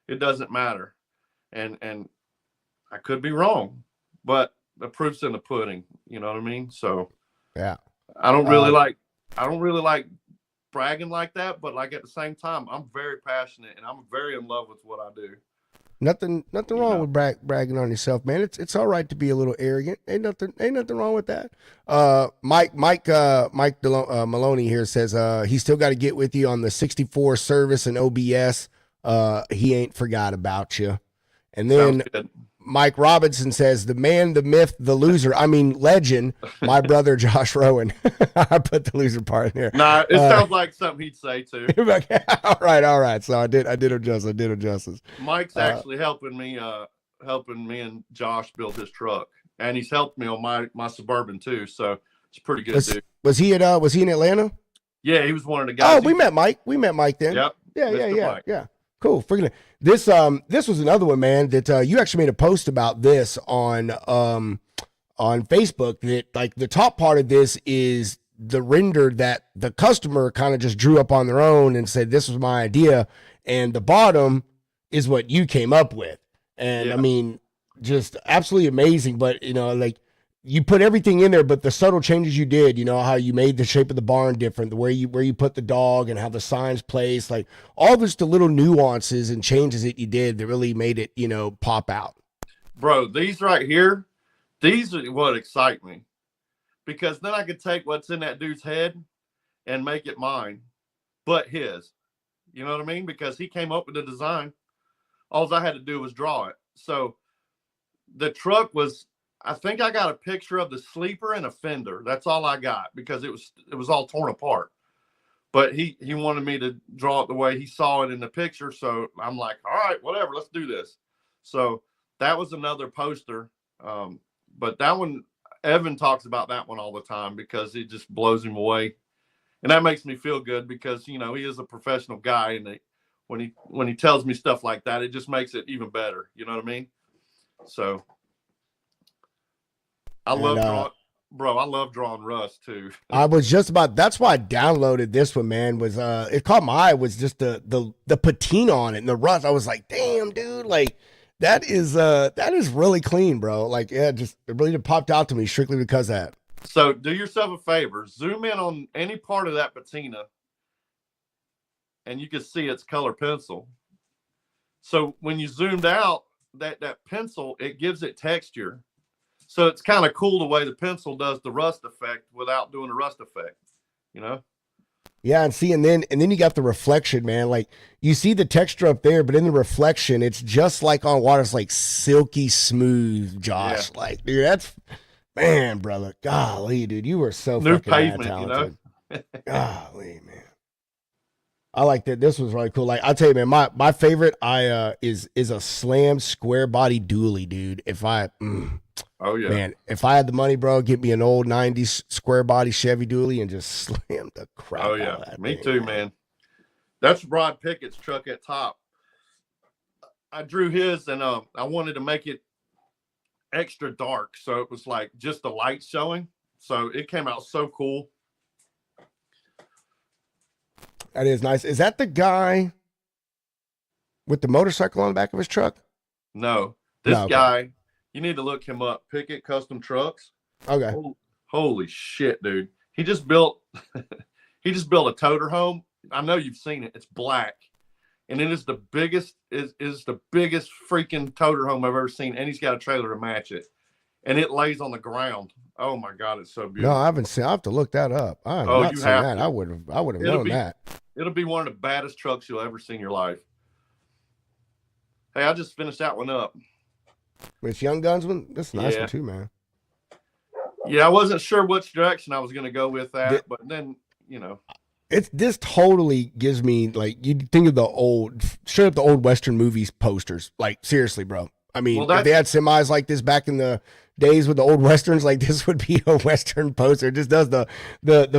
it doesn't matter. And I could be wrong, but the proof's in the pudding. You know what I mean? So yeah, I don't really like bragging like that, but like at the same time, I'm very passionate and I'm very in love with what I do. Nothing wrong with bragging on yourself, man. It's all right to be a little arrogant. Ain't nothing wrong with that. Mike Maloney here says he still got to get with you on the 64 service and OBS. He ain't forgot about you. And then Mike Robinson says, the man, the myth, the loser. I mean, legend, my brother, Josh Rowan. I put the loser part in here. Nah, it sounds like something he'd say too. All right. So I did him justice. Mike's actually helping me and Josh build his truck. And he's helped me on my Suburban too. So it's pretty good, dude. Was he in Atlanta? Yeah, he was one of the guys. Oh, we met Mike then. Yep. Yeah. Cool. Freaking this was another one, man, that you actually made a post about this on Facebook, that like the top part of this is the render that the customer kind of just drew up on their own and said, this was my idea. And the bottom is what you came up with. And I mean, just absolutely amazing. But, you know, like you put everything in there, but the subtle changes you did, you know, how you made the shape of the barn different, the where you put the dog and how the signs placed, like all just the little nuances and changes that you did that really made it, you know, pop out. Bro, these right here, these are what excite me, because then I could take what's in that dude's head and make it mine, but his, you know what I mean? Because he came up with the design. All I had to do was draw it. So the truck was, I think I got a picture of the sleeper and a fender. That's all I got, because it was all torn apart. But he wanted me to draw it the way he saw it in the picture. So I'm like, all right, whatever, let's do this. So that was another poster. But that one, Evan talks about that one all the time because it just blows him away. and that makes me feel good because he is a professional guy, and when he tells me stuff like that, it just makes it even better. You know what I mean? So I love drawing, bro. I love drawing rust too. I was just about. That's why I downloaded this one, man. Was it caught my eye? Was just the patina on it and the rust. I was like, damn, dude, like that is really clean, bro. Like, yeah, it really popped out to me strictly because of that. So do yourself a favor, zoom in on any part of that patina, and you can see it's color pencil. So when you zoomed out, that pencil, it gives it texture. So it's kind of cool the way the pencil does the rust effect without doing the rust effect, you know? Yeah, and then you got the reflection, man. Like you see the texture up there, but in the reflection, it's just like on water. It's like silky smooth, Josh. Yeah. Like, dude, that's man, brother. Golly, dude, you were so new fucking pavement, talented. You know? Golly, man. I like that. This was really cool. Like I'll tell you, man, my favorite is a slam square body dually, dude. Oh yeah, man, if I had the money, bro, get me an old 90s square body Chevy dually and just slam the crap out of that me thing, too, man. That's Rod Pickett's truck at top. I drew his, and I wanted to make it extra dark, so it was like just the light showing. So it came out so cool. That is nice. Is that the guy with the motorcycle on the back of his truck? No, this guy, you need to look him up. Pickett Custom Trucks. Okay. Holy shit, dude. He just built a toter home. I know you've seen it. It's black. And it is the biggest freaking toter home I've ever seen. And he's got a trailer to match it. And it lays on the ground. Oh my God, it's so beautiful. No, I haven't seen. I have to look that up. I have not seen that. I would have known that. It'll be one of the baddest trucks you'll ever see in your life. Hey, I just finished that one up. With Young Guns one? That's a nice one too, man. Yeah, I wasn't sure which direction I was going to go with that, but then, this totally gives me, like, you think of the old Western movies posters. Like, seriously, bro. I mean, if they had semis like this back in the days with the old Westerns, like this would be a Western poster. It just does the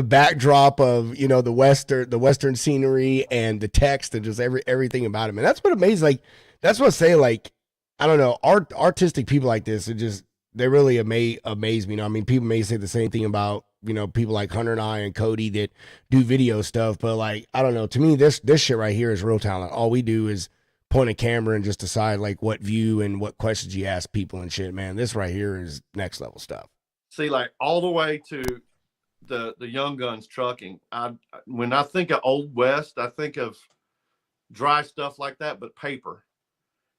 backdrop of, the Western scenery and the text and just everything about it. And that's what amazes, like, that's what I say, like, I don't know, artistic people like this, they really amaze me. I mean, people may say the same thing about, people like Hunter and I and Cody that do video stuff, but like, I don't know, to me, this shit right here is real talent. All we do is point a camera and just decide like what view and what questions you ask people and shit, man. This right here is next level stuff. See, like all the way to the Young Guns trucking. When I think of Old West, I think of dry stuff like that, but paper.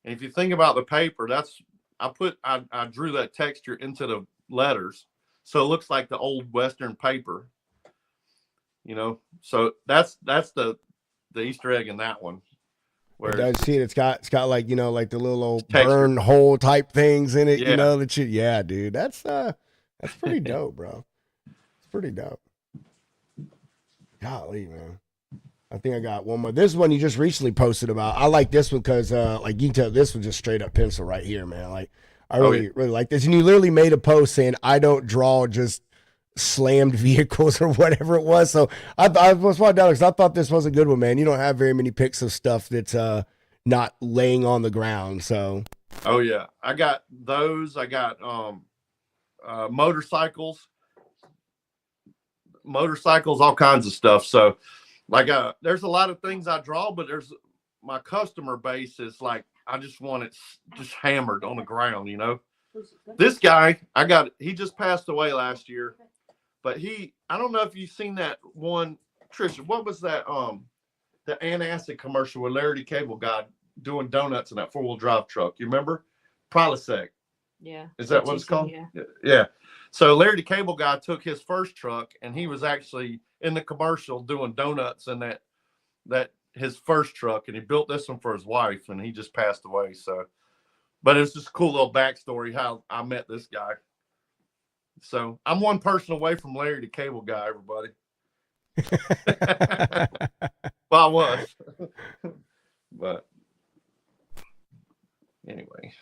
And if you think about the paper, I drew that texture into the letters. So it looks like the old Western paper, so that's the Easter egg in that one. Where it does see it. It's got like, like the little old burn hole type things in it, that shit. Yeah, dude. That's pretty dope, bro. It's pretty dope. Golly, man. I think I got one more. This one you just recently posted about. I like this one because like you can tell this was just straight up pencil right here, man. Like I really like this. And you literally made a post saying I don't draw just slammed vehicles or whatever it was. So I was down because I thought this was a good one, man. You don't have very many pics of stuff that's not laying on the ground. So I got those. I got motorcycles, all kinds of stuff. So like there's a lot of things I draw, but there's my customer base is like I just want it just hammered on the ground, This guy he just passed away last year. But I don't know if you've seen that one, Trisha. What was that? The antacid commercial with Larry the Cable Guy doing donuts in that 4-wheel drive truck. You remember? Prilosec. Yeah. Is that what it's called? Yeah. Yeah. So Larry the Cable Guy took his first truck, and he was actually in the commercial doing donuts in that his first truck, and he built this one for his wife, and he just passed away. So, but it's just a cool little backstory how I met this guy. So I'm one person away from Larry the Cable Guy, everybody. Well, I was. But anyway.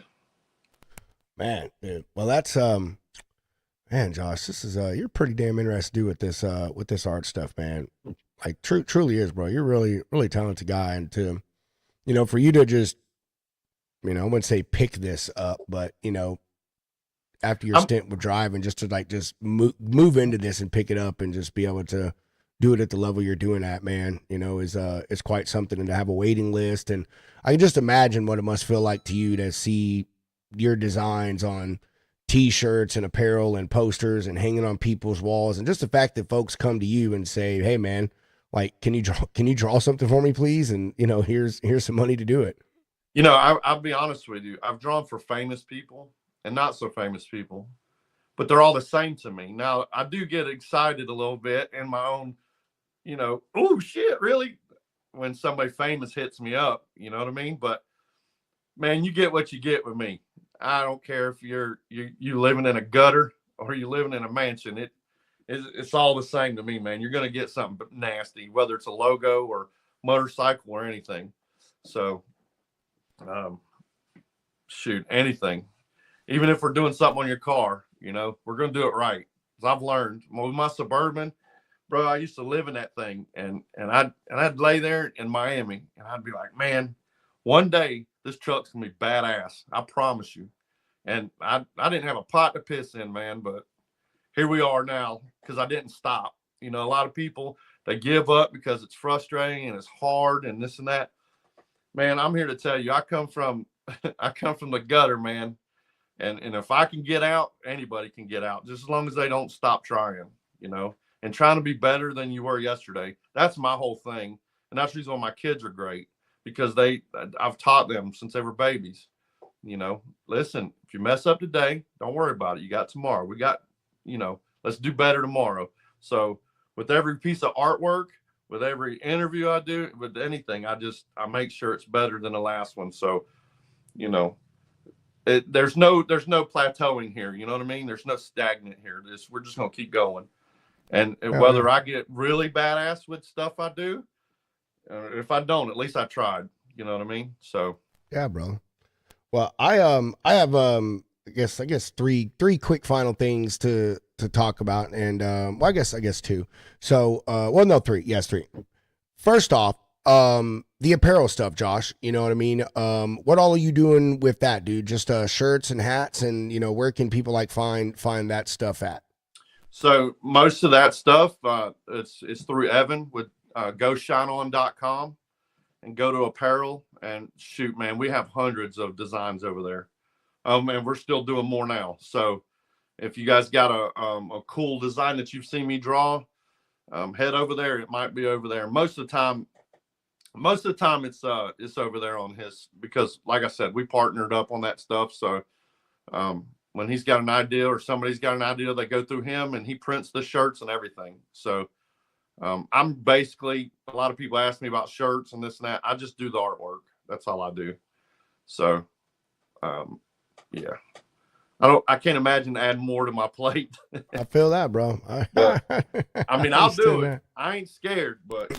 Man, dude. Well, that's Man, Josh, this is you're pretty damn interested to do with this art stuff, man. Like truly is, bro. You're really talented guy, and to for you to just I wouldn't say pick this up, but after your I'm, stint with driving, just to just move into this and pick it up and just be able to do it at the level you're doing at, man, is quite something. And to have a waiting list, and I can just imagine what it must feel like to you to see your designs on T-shirts and apparel and posters and hanging on people's walls, and just the fact that folks come to you and say, "Hey, man, like, can you draw something for me, please?" And here's some money to do it. I'll be honest with you. I've drawn for famous people and not so famous people, but they're all the same to me. Now, I do get excited a little bit in my own, oh shit, really? When somebody famous hits me up, you know what I mean? But man, you get what you get with me. I don't care if you living in a gutter or you living in a mansion. It's all the same to me, man. You're gonna get something nasty, whether it's a logo or motorcycle or anything. So, shoot, anything. Even if we're doing something on your car, we're gonna do it right. Because I've learned with my Suburban, bro. I used to live in that thing, and I'd lay there in Miami, and I'd be like, man, one day this truck's gonna be badass. I promise you. And I didn't have a pot to piss in, man, but here we are now because I didn't stop. A lot of people, they give up because it's frustrating and it's hard and this and that. Man, I'm here to tell you, I come from the gutter, man. And if I can get out, anybody can get out, just as long as they don't stop trying, and trying to be better than you were yesterday. That's my whole thing. And that's the reason why my kids are great, because I've taught them since they were babies. Listen, if you mess up today, don't worry about it. You got tomorrow. We got, let's do better tomorrow. So with every piece of artwork, with every interview I do, with anything, I make sure it's better than the last one. So, there's no plateauing here. You know what I mean? There's no stagnant here. We're just going to keep going. And whether I get really badass with stuff I do, if I don't, at least I tried. You know what I mean? So. Yeah, bro. Well, I have I guess three quick final things to talk about, and I guess two. So no, three. Yes, three. First off, the apparel stuff, Josh. You know what I mean? What all are you doing with that, dude? Just shirts and hats, and where can people find that stuff at? So most of that stuff, it's through Evan with GoShineOn.com. And go to apparel, and shoot, man, we have hundreds of designs over there. And we're still doing more now. So if you guys got a cool design that you've seen me draw, head over there. It might be over there. Most of the time it's over there on his, because like I said, we partnered up on that stuff. So when he's got an idea or somebody's got an idea, they go through him and he prints the shirts and everything. So I'm basically, a lot of people ask me about shirts and this and that. I just do the artwork. That's all I do. So, yeah, I can't imagine adding more to my plate. I feel that, bro. I mean, I'll do it. I ain't scared, but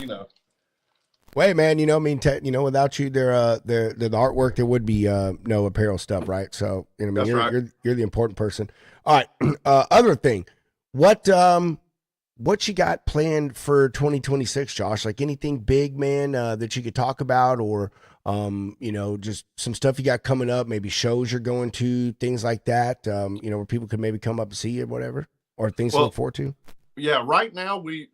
Wait, man, without you, the artwork, there would be no apparel stuff, right? So, you're the important person. All right. Other thing, what you got planned for 2026, Josh? Like anything big, man, that you could talk about, or just some stuff you got coming up, maybe shows you're going to, things like that, where people could maybe come up and see you, whatever, or things to look forward to? Yeah, right now we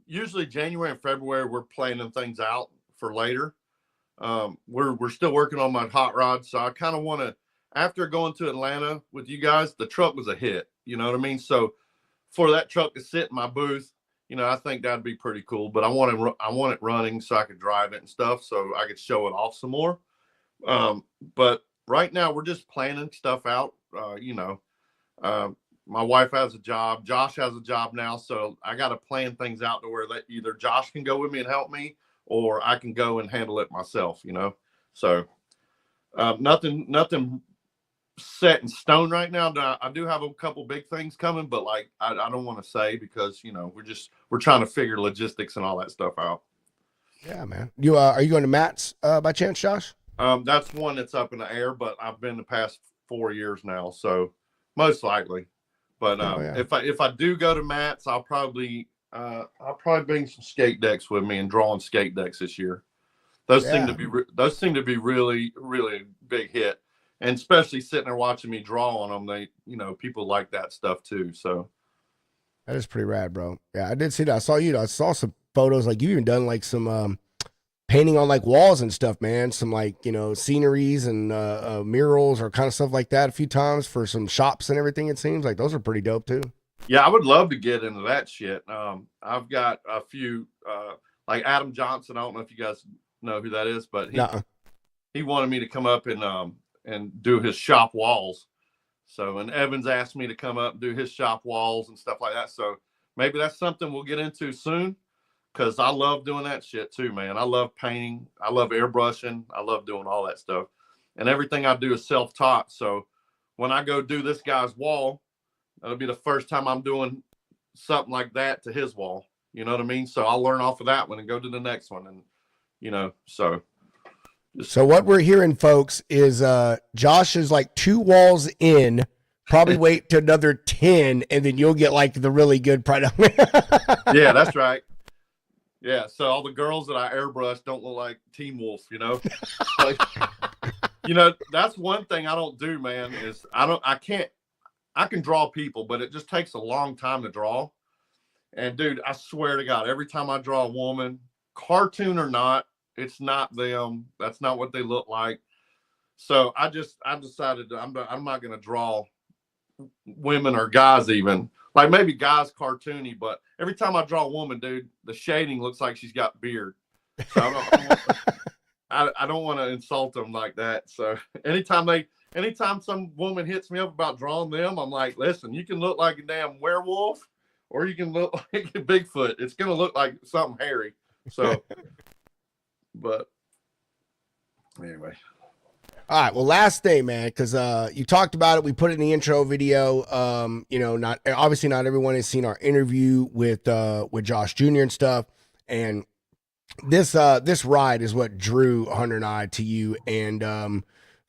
usually January and February we're planning things out for later. We're still working on my hot rod, so I kind of want to, after going to Atlanta with you guys, the truck was a hit, you know what I mean? So for that truck to sit in my booth, I think that'd be pretty cool. But I want it running so I could drive it and stuff, so I could show it off some more. But right now we're just planning stuff out. My wife has a job. Josh has a job now, so I got to plan things out to where that either Josh can go with me and help me, or I can go and handle it myself. So nothing set in stone right now. I do have a couple big things coming, but I don't want to say, because we're trying to figure logistics and all that stuff out. Yeah, man. You are you going to Matt's by chance, Josh? That's one that's up in the air, but I've been the past 4 years now, so most likely. But yeah. if I do go to Matt's, I'll probably bring some skate decks with me and draw on skate decks this year. Those seem to be really, really big hit, and especially sitting there watching me draw on them, they, people like that stuff too. So that is pretty rad, bro. Yeah, I did see that. I saw some photos. Like you even done like some painting on like walls and stuff, man. Some like sceneries and murals or kind of stuff like that a few times for some shops and everything. It seems like those are pretty dope too. Yeah, I would love to get into that shit. I've got a few like Adam Johnson. I don't know if you guys know who that is, but he wanted me to come up and do his shop walls. So, and Evans asked me to come up and do his shop walls and stuff like that. So maybe that's something we'll get into soon, because I love doing that shit too, man. I love painting. I love airbrushing. I love doing all that stuff. And everything I do is self-taught. So when I go do this guy's wall, that'll be the first time I'm doing something like that to his wall. You know what I mean? So I'll learn off of that one and go to the next one. And, so what we're hearing, folks, is Josh is like 2 walls in, probably wait to another 10, and then you'll get like the really good product. Yeah, that's right. Yeah, so all the girls that I airbrush don't look like Teen Wolf, Like, that's one thing I don't do, man, is I can draw people, but it just takes a long time to draw. And dude, I swear to God, every time I draw a woman, cartoon or not, it's not them. That's not what they look like. So I decided I'm not going to draw women or guys even. Like maybe guys cartoony, but every time I draw a woman, dude, the shading looks like she's got beard. So I don't want to insult them like that. So anytime some woman hits me up about drawing them, I'm like, listen, you can look like a damn werewolf or you can look like a Bigfoot. It's going to look like something hairy. So, but anyway. All right. Well, last thing, man, because you talked about it. We put it in the intro video. Not everyone has seen our interview with Josh Jr. and stuff. And this ride is what drew Hunter and I to you. And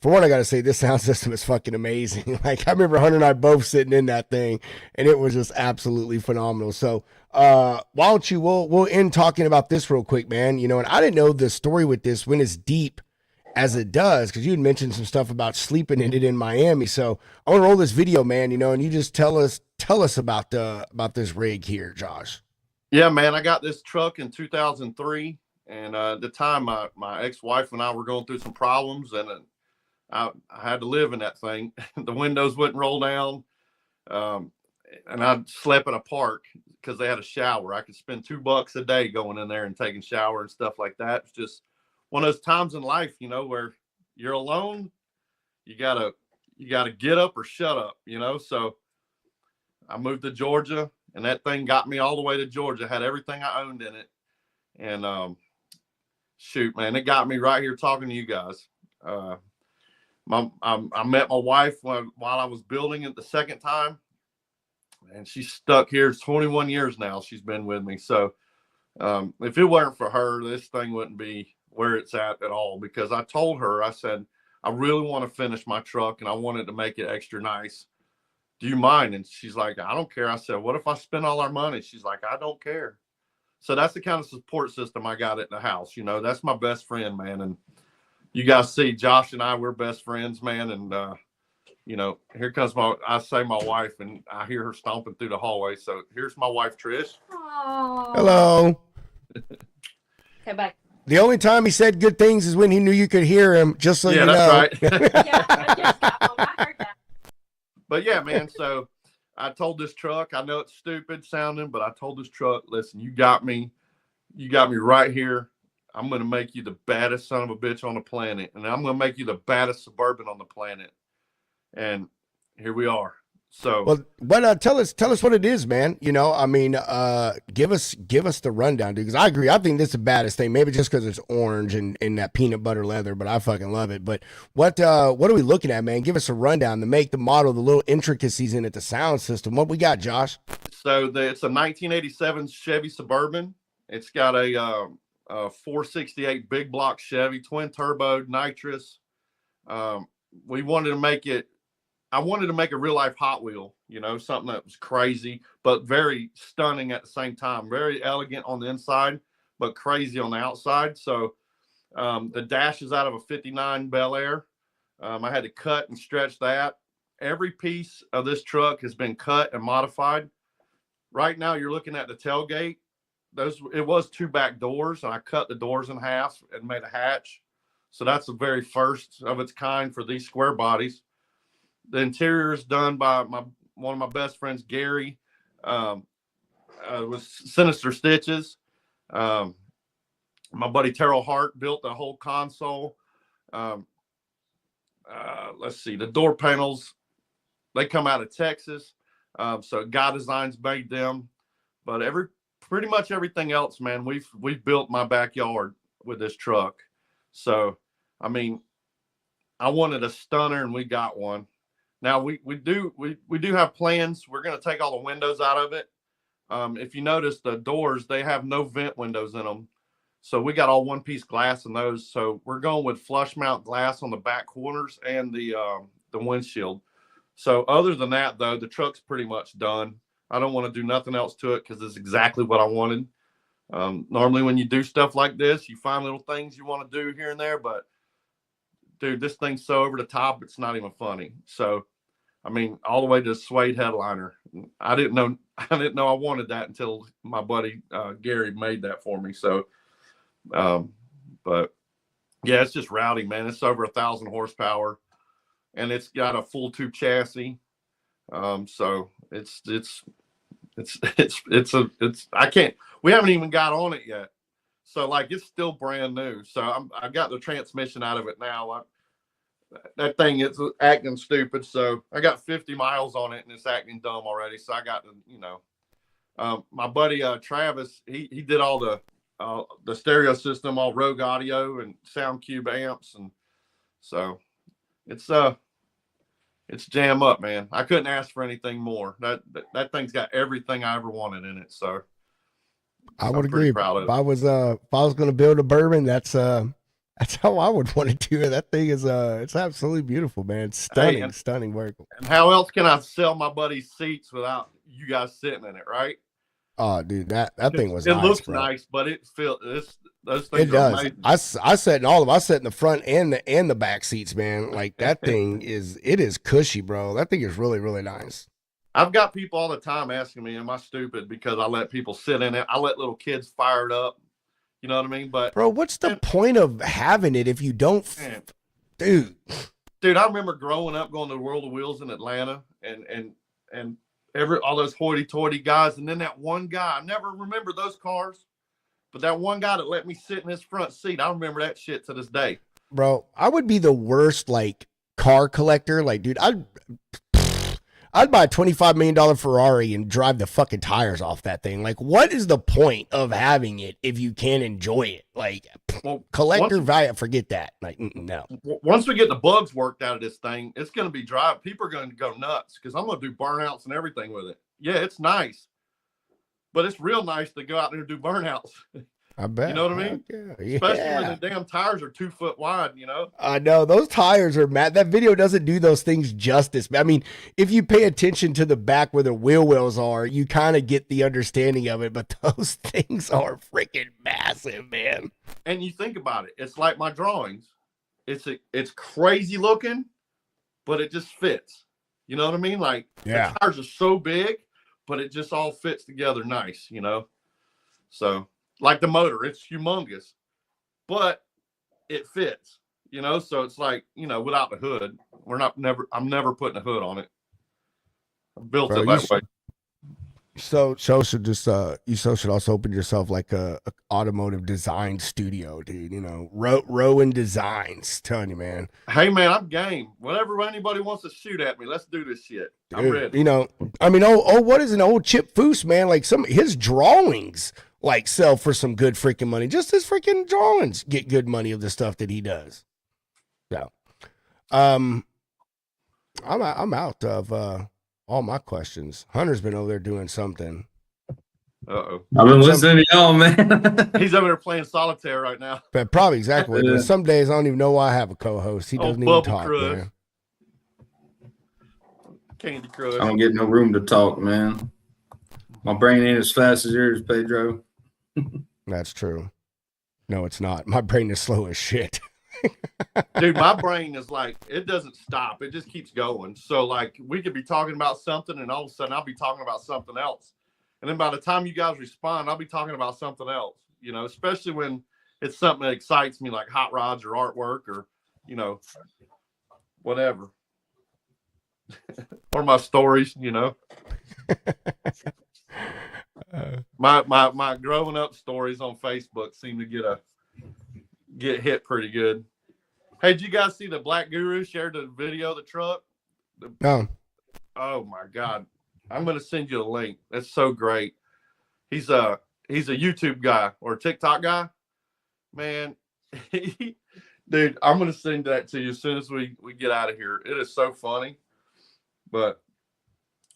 for one, I got to say, this sound system is fucking amazing. Like I remember Hunter and I both sitting in that thing, and it was just absolutely phenomenal. So why don't you? We'll end talking about this real quick, man. And I didn't know the story with this went as deep as it does, because you had mentioned some stuff about sleeping in it in Miami. So I want to roll this video, man, and you just tell us about this rig here, Josh. Yeah, man, I got this truck in 2003, and at the time my ex-wife and I were going through some problems, and I had to live in that thing. The windows wouldn't roll down, and I slept in a park because they had a shower. I could spend $2 a day going in there and taking shower and stuff like that. It's just one of those times in life, where you're alone, you gotta get up or shut up, So I moved to Georgia, and that thing got me all the way to Georgia. Had everything I owned in it, and shoot, man, it got me right here talking to you guys. I met my wife while I was building it the second time, and she's stuck here. It's 21 years now she's been with me. So if it weren't for her, this thing wouldn't be where it's at all, because I told her, I said, I really want to finish my truck and I wanted to make it extra nice. Do you mind? And she's like, I don't care. I said, what if I spend all our money? She's like, I don't care. So that's the kind of support system I got at the house. That's my best friend, man. And you guys see Josh and I, we're best friends, man. And, here comes my wife, and I hear her stomping through the hallway. So here's my wife, Trish. Aww. Hello. Okay, bye. The only time he said good things is when he knew you could hear him, just so you know. That's right. Yeah, I just got home. I heard that. But yeah, man, so I told this truck, I know it's stupid sounding, but I told this truck, listen, you got me right here. I'm going to make you the baddest son of a bitch on the planet, and I'm going to make you the baddest Suburban on the planet. And here we are. So, well, but tell us what it is, man. Give us the rundown, dude. Because I agree. I think this is the baddest thing. Maybe just because it's orange and that peanut butter leather, but I fucking love it. But what are we looking at, man? Give us a rundown, the make, the model, the little intricacies in it, the sound system. What we got, Josh? So it's a 1987 Chevy Suburban. It's got a 468 big block Chevy, twin turbo, nitrous. We wanted to make it I wanted to make a real life Hot Wheel, you know, something that was crazy, but very stunning at the same time. Very elegant on the inside, but crazy on the outside. So the dash is out of a 59 Bel Air. I had to cut and stretch that. Every piece of this truck has been cut and modified. Right now, you're looking at the tailgate. It was 2 back doors, and I cut the doors in half and made a hatch. So that's the very first of its kind for these square bodies. The interior is done by one of my best friends, Gary, with Sinister Stitches. My buddy Terrell Hart built the whole console. Let's see, the door panels, they come out of Texas. So Guy Designs made them. But pretty much everything else, man, we've built my backyard with this truck. So, I mean, I wanted a stunner, and we got one. Now we do have plans. We're going to take all the windows out of it. If you notice, the doors, they have no vent windows in them. So we got all one piece glass in those. So we're going with flush mount glass on the back corners and the windshield. So other than that, though, the truck's pretty much done. I don't want to do nothing else to it because it's exactly what I wanted. Normally when you do stuff like this, you find little things you want to do here and there, but dude, this thing's so over the top, it's not even funny. So, I mean, all the way to the suede headliner. I didn't know I wanted that until my buddy Gary made that for me. So, but yeah, it's just rowdy, man. It's over 1,000 horsepower, and it's got a full tube chassis. So we haven't even got on it yet. So like, it's still brand new. So I got the transmission out of it now. That thing is acting stupid. So I got 50 miles on it and it's acting dumb already. So I got to, you know, my buddy, Travis, he did all the stereo system, all Rogue Audio and Sound Cube amps. And so it's jam up, man. I couldn't ask for anything more. That thing's got everything I ever wanted in it. So I would agree. If I was going to build a bourbon, that's how I would want to do it. That thing is it's absolutely beautiful, man. Stunning, stunning work. And how else can I sell my buddy's seats without you guys sitting in it, right? Oh, dude, that thing was. It nice, looks bro. nice, but those things. It does. I sat in all of them. I sat in the front and the back seats, man. Like that thing is cushy, bro. That thing is really, really nice. I've got people all the time asking me, am I stupid because I let people sit in it? I let little kids fire it up. You know what I mean? But bro, what's the point of having it if you don't, dude? Dude, I remember growing up going to the World of Wheels in Atlanta and all those hoity-toity guys, and then that one guy, I never remember those cars, but that one guy that let me sit in his front seat, I remember that shit to this day. Bro, I would be the worst like car collector. Like, dude, I'd buy a $25 million Ferrari and drive the fucking tires off that thing. Like, what is the point of having it if you can't enjoy it? Like, collector value, forget that. Like, no. Once we get the bugs worked out of this thing, it's going to be dry. People are going to go nuts because I'm going to do burnouts and everything with it. Yeah, it's nice, but it's real nice to go out there and do burnouts. I bet. You know what I mean? Yeah. Especially when the damn tires are 2 foot wide, you know? I know. Those tires are mad. That video doesn't do those things justice. I mean, if you pay attention to the back where the wheel wells are, you kind of get the understanding of it, but those things are freaking massive, man. And you think about it. It's like my drawings. It's crazy looking, but it just fits. You know what I mean? Like, the tires are so big, but it just all fits together nice, you know? So... like the motor, it's humongous, but it fits, you know? So it's like, you know, without the hood, I'm never putting a hood on it. I built it that way. So should just, you should also open yourself like a automotive design studio, dude, you know, Rowan Designs, telling you, man. Hey man, I'm game. Whenever anybody wants to shoot at me, let's do this shit. Dude, I'm ready. You know, I mean, what is an old Chip Foose, man? Like his drawings, like sell for some good freaking money. Just his freaking drawings get good money of the stuff that he does. So, I'm out of all my questions. Hunter's been over there doing something. I've been listening to y'all, man. He's over there playing solitaire right now. But probably exactly. But some days I don't even know why I have a co-host. He doesn't even talk, man. Candy Crush. I don't get no room to talk, man. My brain ain't as fast as yours, Pedro. That's true. No, it's not. My brain is slow as shit. Dude, my brain is like, it doesn't stop. It just keeps going. So, like, we could be talking about something, and all of a sudden I'll be talking about something else. And then by the time you guys respond, I'll be talking about something else, you know, especially when it's something that excites me, like hot rods or artwork or, you know, whatever. Or my stories, you know. My growing up stories on Facebook seem to get hit pretty good. Hey, did you guys see the Black Guru shared the video of the truck? No. Oh my God. I'm gonna send you a link. That's so great. He's a YouTube guy or a TikTok guy. Man, dude, I'm gonna send that to you as soon as we get out of here. It is so funny, but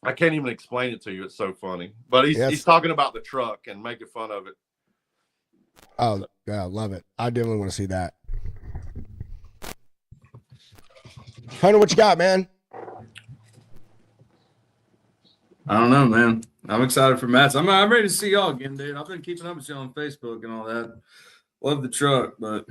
I can't even explain it to you. It's so funny. But he's talking about the truck and making fun of it. Oh, yeah, I love it. I definitely want to see that. Hunter, what you got, man? I don't know, man. I'm excited for Matt's. I'm ready to see y'all again, dude. I've been keeping up with you on Facebook and all that. Love the truck, but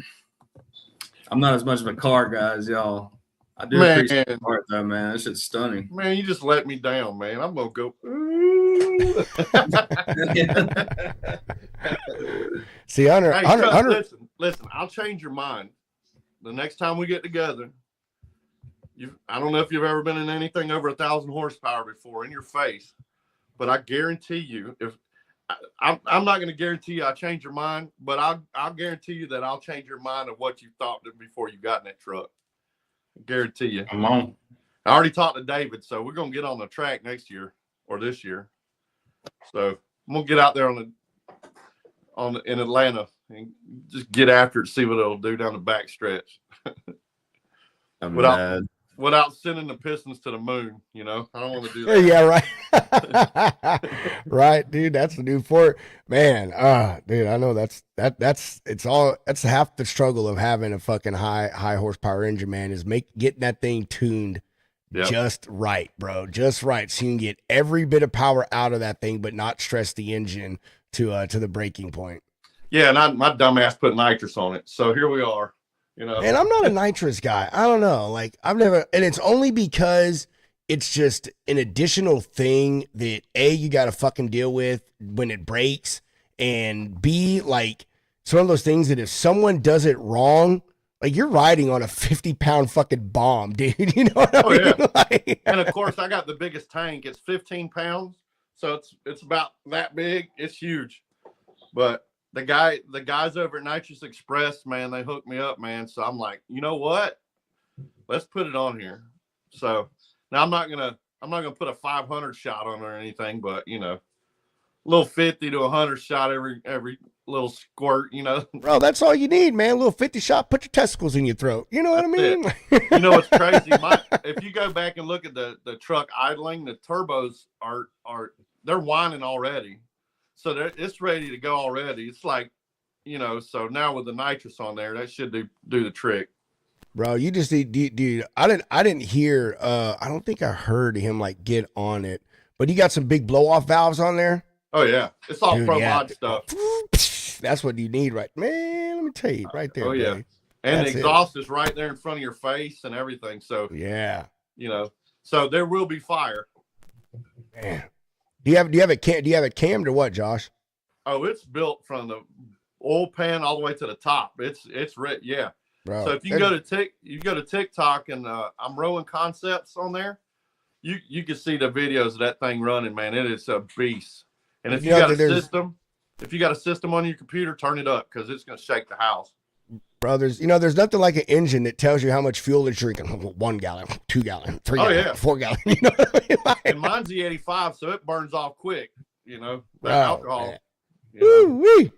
I'm not as much of a car guy as y'all. I do appreciate the art, though, man. That shit's stunning. Man, you just let me down, man. I'm gonna go. Ooh. See, Hunter, Hey, Hunter. Listen. I'll change your mind the next time we get together. I don't know if you've ever been in anything over 1,000 horsepower before in your face, but I guarantee you, if I'm not going to guarantee you I change your mind, but I'll guarantee you that I'll change your mind of what you thought before you got in that truck. I guarantee you. Come on. I already talked to David, so we're going to get on the track next year or this year. So I'm going to get out there in Atlanta and just get after it, see what it'll do down the back stretch. Without sending the Pistons to the moon, you know, I don't want to do that. Yeah, right. Right, dude. That's the new fort, man. Dude, I know that's half the struggle of having a fucking high horsepower engine, man, is getting that thing tuned just right, bro. Just right. So you can get every bit of power out of that thing, but not stress the engine to the breaking point. Yeah, and my dumbass put nitrous on it. So here we are. You know, and I'm not a nitrous guy. I don't know. Like I've never, and it's only because it's just an additional thing that A, you got to fucking deal with when it breaks, and B, like it's one of those things that if someone does it wrong, like you're riding on a 50-pound fucking bomb, dude. You know what I mean? Yeah. Like, and of course, I got the biggest tank. It's 15 pounds, so it's about that big. It's huge, but. The guys over at Nitrous Express, man, they hooked me up, man. So I'm like, you know what? Let's put it on here. So now I'm not gonna put a 500 shot on it or anything, but you know, a little 50 to 100 shot every little squirt, you know. Bro, that's all you need, man. A little 50 shot, put your testicles in your throat. You know what I mean? You know what's crazy? If you go back and look at the truck idling, the turbos they're whining already. So it's ready to go already. It's like, you know, so now with the nitrous on there, that should do the trick. Bro, you just need, dude. I didn't hear. I don't think I heard him like get on it, but he got some big blow off valves on there. Oh yeah, it's all pro mod stuff. That's what you need, right, man? Let me tell you, right there. Oh yeah, buddy. and That's the exhaust is right there in front of your face and everything. So yeah, you know, so there will be fire. Man. Do you have it cammed or what, Josh? Oh, it's built from the oil pan all the way to the top. It's yeah. Bro, so if you go to TikTok and I'm Rowan Conceptz on there, you can see the videos of that thing running, man. It is a beast. And if you got a system on your computer, turn it up because it's gonna shake the house. Bro, there's nothing like an engine that tells you how much fuel it's drinking. 1 gallon, 2 gallon, 3 gallon, 4 gallon. You know what I mean? Like, and mine's the 85, so it burns off quick. You know, that alcohol. Man. You know? Woo-wee.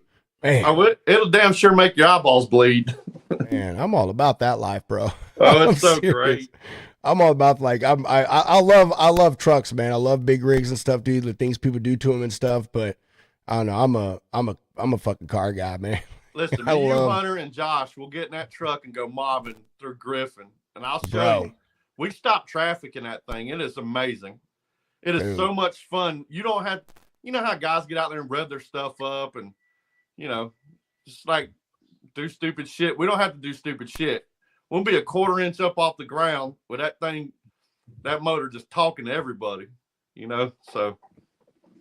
Man. It'll damn sure make your eyeballs bleed. Man, I'm all about that life, bro. Oh, it's so great. I'm all about I love trucks, man. I love big rigs and stuff, dude. The things people do to them and stuff. But I don't know. I'm a fucking car guy, man. Listen, Hunter, and Josh will get in that truck and go mobbing through Griffin, and I'll show you We stopped traffic in that thing. It is amazing. It is so much fun. You don't have, you know how guys get out there and rev their stuff up and, you know, just like do stupid shit. We don't have to do stupid shit. We'll be a quarter inch up off the ground with that thing, that motor just talking to everybody, you know? So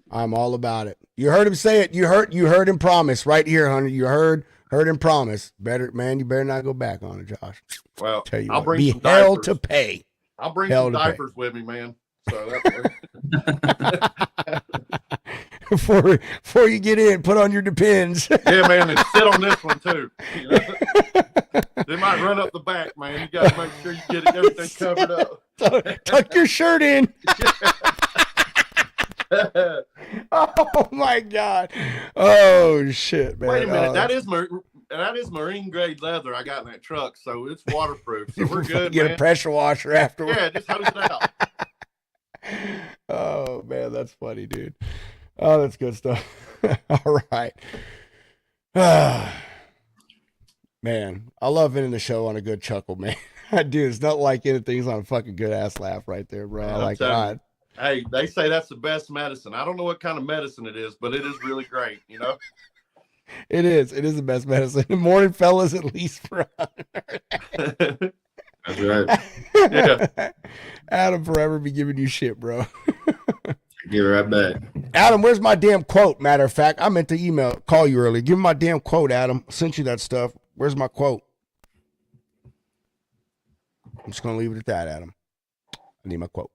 I'm all about it. You heard him say it. You heard him promise right here, Hunter. You heard him promise. Better, man, you better not go back on it, Josh. Well, Tell you I'll what, bring be some hell diapers. to pay. I'll bring Hell some to pay. diapers with me, man. So that's Before you get in, put on your Depends. yeah, man, and sit on this one too. You know? They might run up the back, man. You got to make sure you get everything covered up. Tuck your shirt in. Oh my God. Oh shit, man. Wait a minute, that is marine grade leather I got in that truck, so it's waterproof. So we're good. Get man. a pressure washer afterwards. Yeah, just hose it out. Oh man, that's funny, dude. Oh, that's good stuff. All right. Man, I love ending the show on a good chuckle, man. I do. It's not like anything's on a fucking good ass laugh right there, bro. I like that. Hey, they say that's the best medicine. I don't know what kind of medicine it is, but it is really great, you know? It is. It is the best medicine. The morning fellas, at least for That's right. Yeah. Adam forever be giving you shit, bro. Give it right back. Adam, where's my damn quote? Matter of fact, I meant to call you earlier. Give me my damn quote, Adam. I sent you that stuff. Where's my quote? I'm just going to leave it at that, Adam. I need my quote.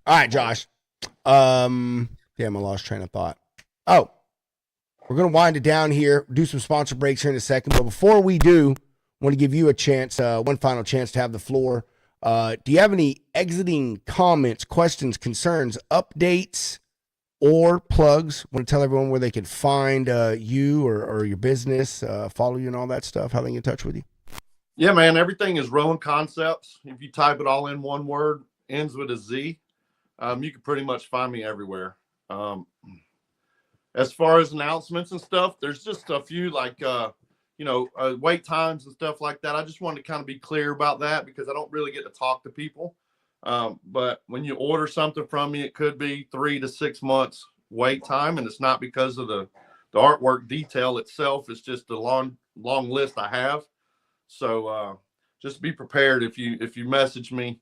All right, Josh. Damn, I lost train of thought. Oh, we're going to wind it down here, do some sponsor breaks here in a second. But before we do, I want to give you a chance, one final chance to have the floor. Do you have any exiting comments, questions, concerns, updates, or plugs? Want to tell everyone where they can find you or your business, follow you and all that stuff, how they get in touch with you? Yeah, man, everything is Rowan Conceptz. If you type it all in one word, ends with a Z, you can pretty much find me everywhere. As far as announcements and stuff, there's just a few like, wait times and stuff like that. I just wanted to kind of be clear about that because I don't really get to talk to people. But when you order something from me, it could be 3 to 6 months wait time. And it's not because of the artwork detail itself. It's just a long list I have. So just be prepared if you message me,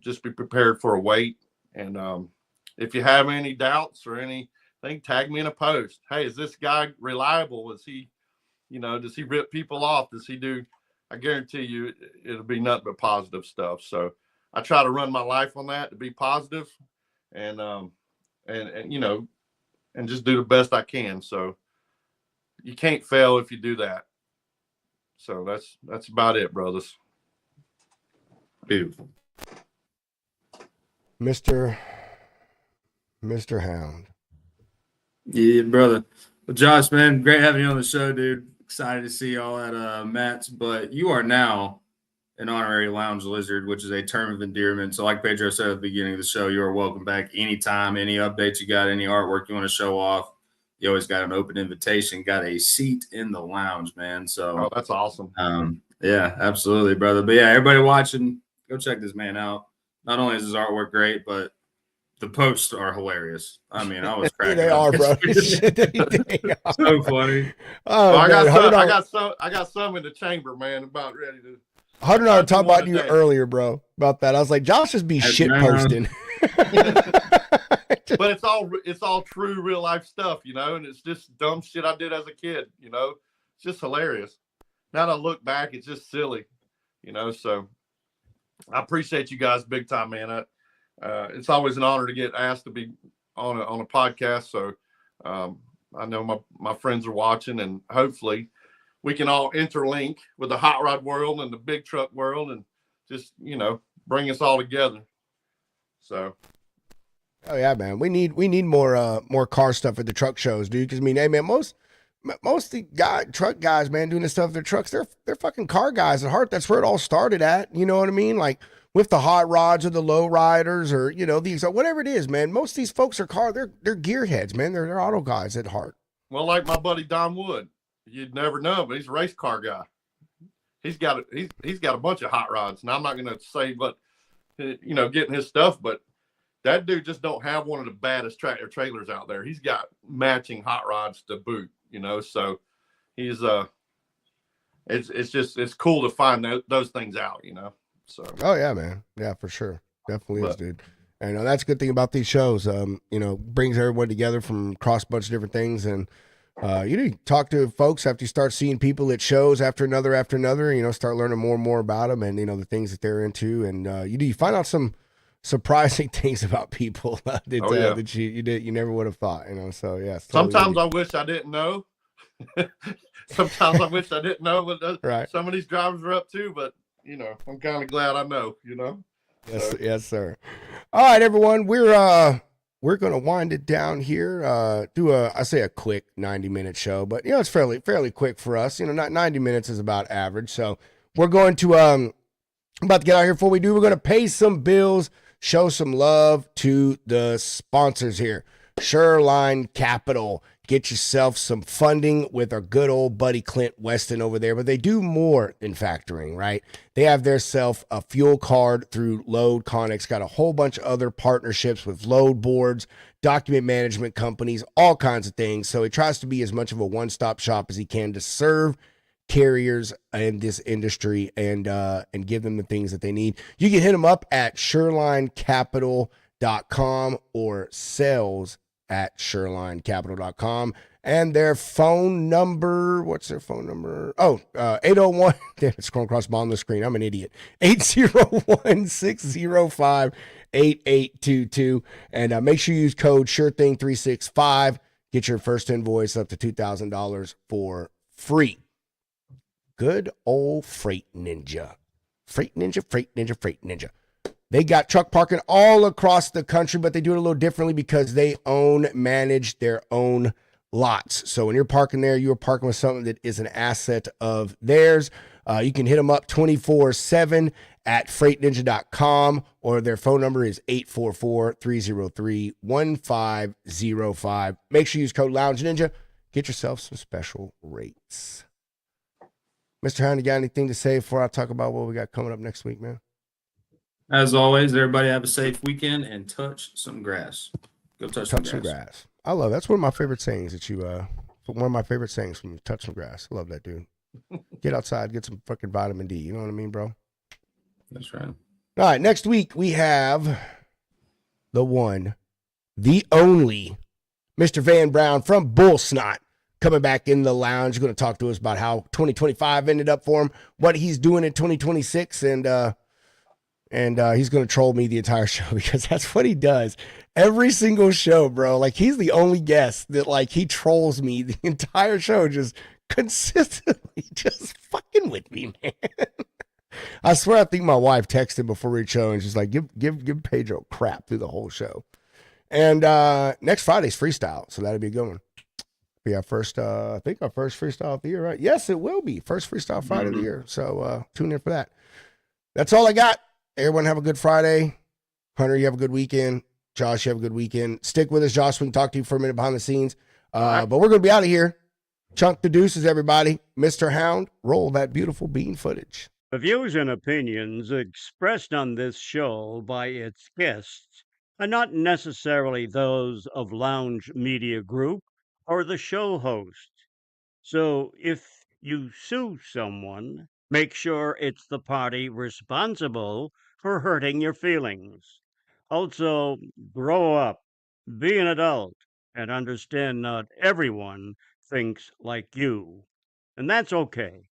just be prepared for a wait. And if you have any doubts or anything, tag me in a post. Hey, is this guy reliable? Is he, does he rip people off? Does he do? I guarantee you it'll be nothing but positive stuff. So I try to run my life on that to be positive and just do the best I can. So you can't fail if you do that. So that's about it, brothers. Beautiful. Mr. Hound. Yeah, brother. Well, Josh, man, great having you on the show, dude. Excited to see y'all at Matt's. But you are now an honorary lounge lizard, which is a term of endearment. So like Pedro said at the beginning of the show, you are welcome back anytime. Any updates you got, any artwork you want to show off, you always got an open invitation, got a seat in the lounge, man. So that's awesome. Yeah, absolutely, brother. But yeah, everybody watching, go check this man out. Not only is his artwork great, but the posts are hilarious. I mean, I was cracking They up. are, bro. They are. So funny. Oh, I man, got some in the chamber, man, about ready to. Hunter and I were talking about you earlier, bro, about that. I was like, Josh just be shit posting. But it's all true real life stuff, and it's just dumb shit I did as a kid, it's just hilarious. Now that I look back, it's just silly, so I appreciate you guys big time, man. It's always an honor to get asked to be on a podcast. So I know my friends are watching, and hopefully we can all interlink with the hot rod world and the big truck world and just, bring us all together. So. Oh yeah, man. We need more car stuff at the truck shows, dude. Because I mean, hey man, most of the truck guys, man, doing this stuff, their trucks, they're fucking car guys at heart. That's where it all started at. You know what I mean? Like with the hot rods or the low riders or these whatever it is, man. Most of these folks are they're gearheads, man. They're auto guys at heart. Well, like my buddy Don Wood, you'd never know, but he's a race car guy. he's got a bunch of hot rods. Now I'm not going to say, but getting his stuff, but that dude just don't have one of the baddest tractor trailers out there. He's got matching hot rods to boot, so he's it's cool to find those things out, So Oh yeah, man. Yeah, for sure. Definitely is, dude. And that's a good thing about these shows. Brings everyone together from across a bunch of different things. And you talk to folks after you start seeing people at shows after another, start learning more and more about them and, the things that they're into. And you find out some surprising things about people that you never would have thought, So yeah. Sometimes I wish I didn't know. Sometimes I wish I didn't know what right. some of these drivers are up to, but I'm kind of glad I know, Yes, yes, sir. All right, everyone. We're gonna wind it down here. Do a quick 90-minute show, but it's fairly quick for us. Not 90 minutes is about average. So we're going to about to get out here. Before we do, we're gonna pay some bills, show some love to the sponsors here. Shoreline Capital. Get yourself some funding with our good old buddy Clint Weston over there. But they do more than factoring, right? They have their self a fuel card through Load Connex. Got a whole bunch of other partnerships with load boards, document management companies, all kinds of things. So he tries to be as much of a one-stop shop as he can to serve carriers in this industry and give them the things that they need. You can hit them up at shorelinecapital.com or sales@shorelinecapital.com. And their phone number, what's their phone number? 801, it's scrolling across the bottom of the screen. I'm an idiot. 801-605-8822. And make sure you use code SureThing365. Get your first invoice up to $2,000 for free. Good old Freight Ninja. Freight Ninja. They got truck parking all across the country, but they do it a little differently because they manage their own lots. So when you're parking there, you're parking with something that is an asset of theirs. You can hit them up 24/7 at freightninja.com, or their phone number is 844-303-1505. Make sure you use code Lounge Ninja. Get yourself some special rates. Mr. Hound, you got anything to say before I talk about what we got coming up next week, man? As always, everybody have a safe weekend and touch some grass. Go touch some grass. I love that. That's one of my favorite sayings that you one of my favorite sayings from you. Touch some grass. I love that, dude. Get outside, get some fucking vitamin D. You know what I mean, bro? That's right. All right, next week we have the one, the only Mr. Van Brown from Bull Snot coming back in the lounge. He's going to talk to us about how 2025 ended up for him, what he's doing in 2026, and he's going to troll me the entire show because that's what he does. Every single show, bro. Like, he's the only guest that, like, he trolls me the entire show, just consistently just fucking with me, man. I swear I think my wife texted before each show and she's like, give Pedro crap through the whole show. And next Friday's freestyle, so that'll be a good one. Be our first, I think our first freestyle of the year, right? Yes, it will be. First freestyle Friday of the year. So tune in for that. That's all I got. Everyone have a good Friday. Hunter, you have a good weekend. Josh, you have a good weekend. Stick with us, Josh. We can talk to you for a minute behind the scenes. But we're going to be out of here. Chunk the deuces, everybody. Mr. Hound, roll that beautiful bean footage. The views and opinions expressed on this show by its guests are not necessarily those of Lounge Media Group or the show host. So if you sue someone, make sure it's the party responsible for hurting your feelings. Also, grow up, be an adult, and understand not everyone thinks like you. And that's okay.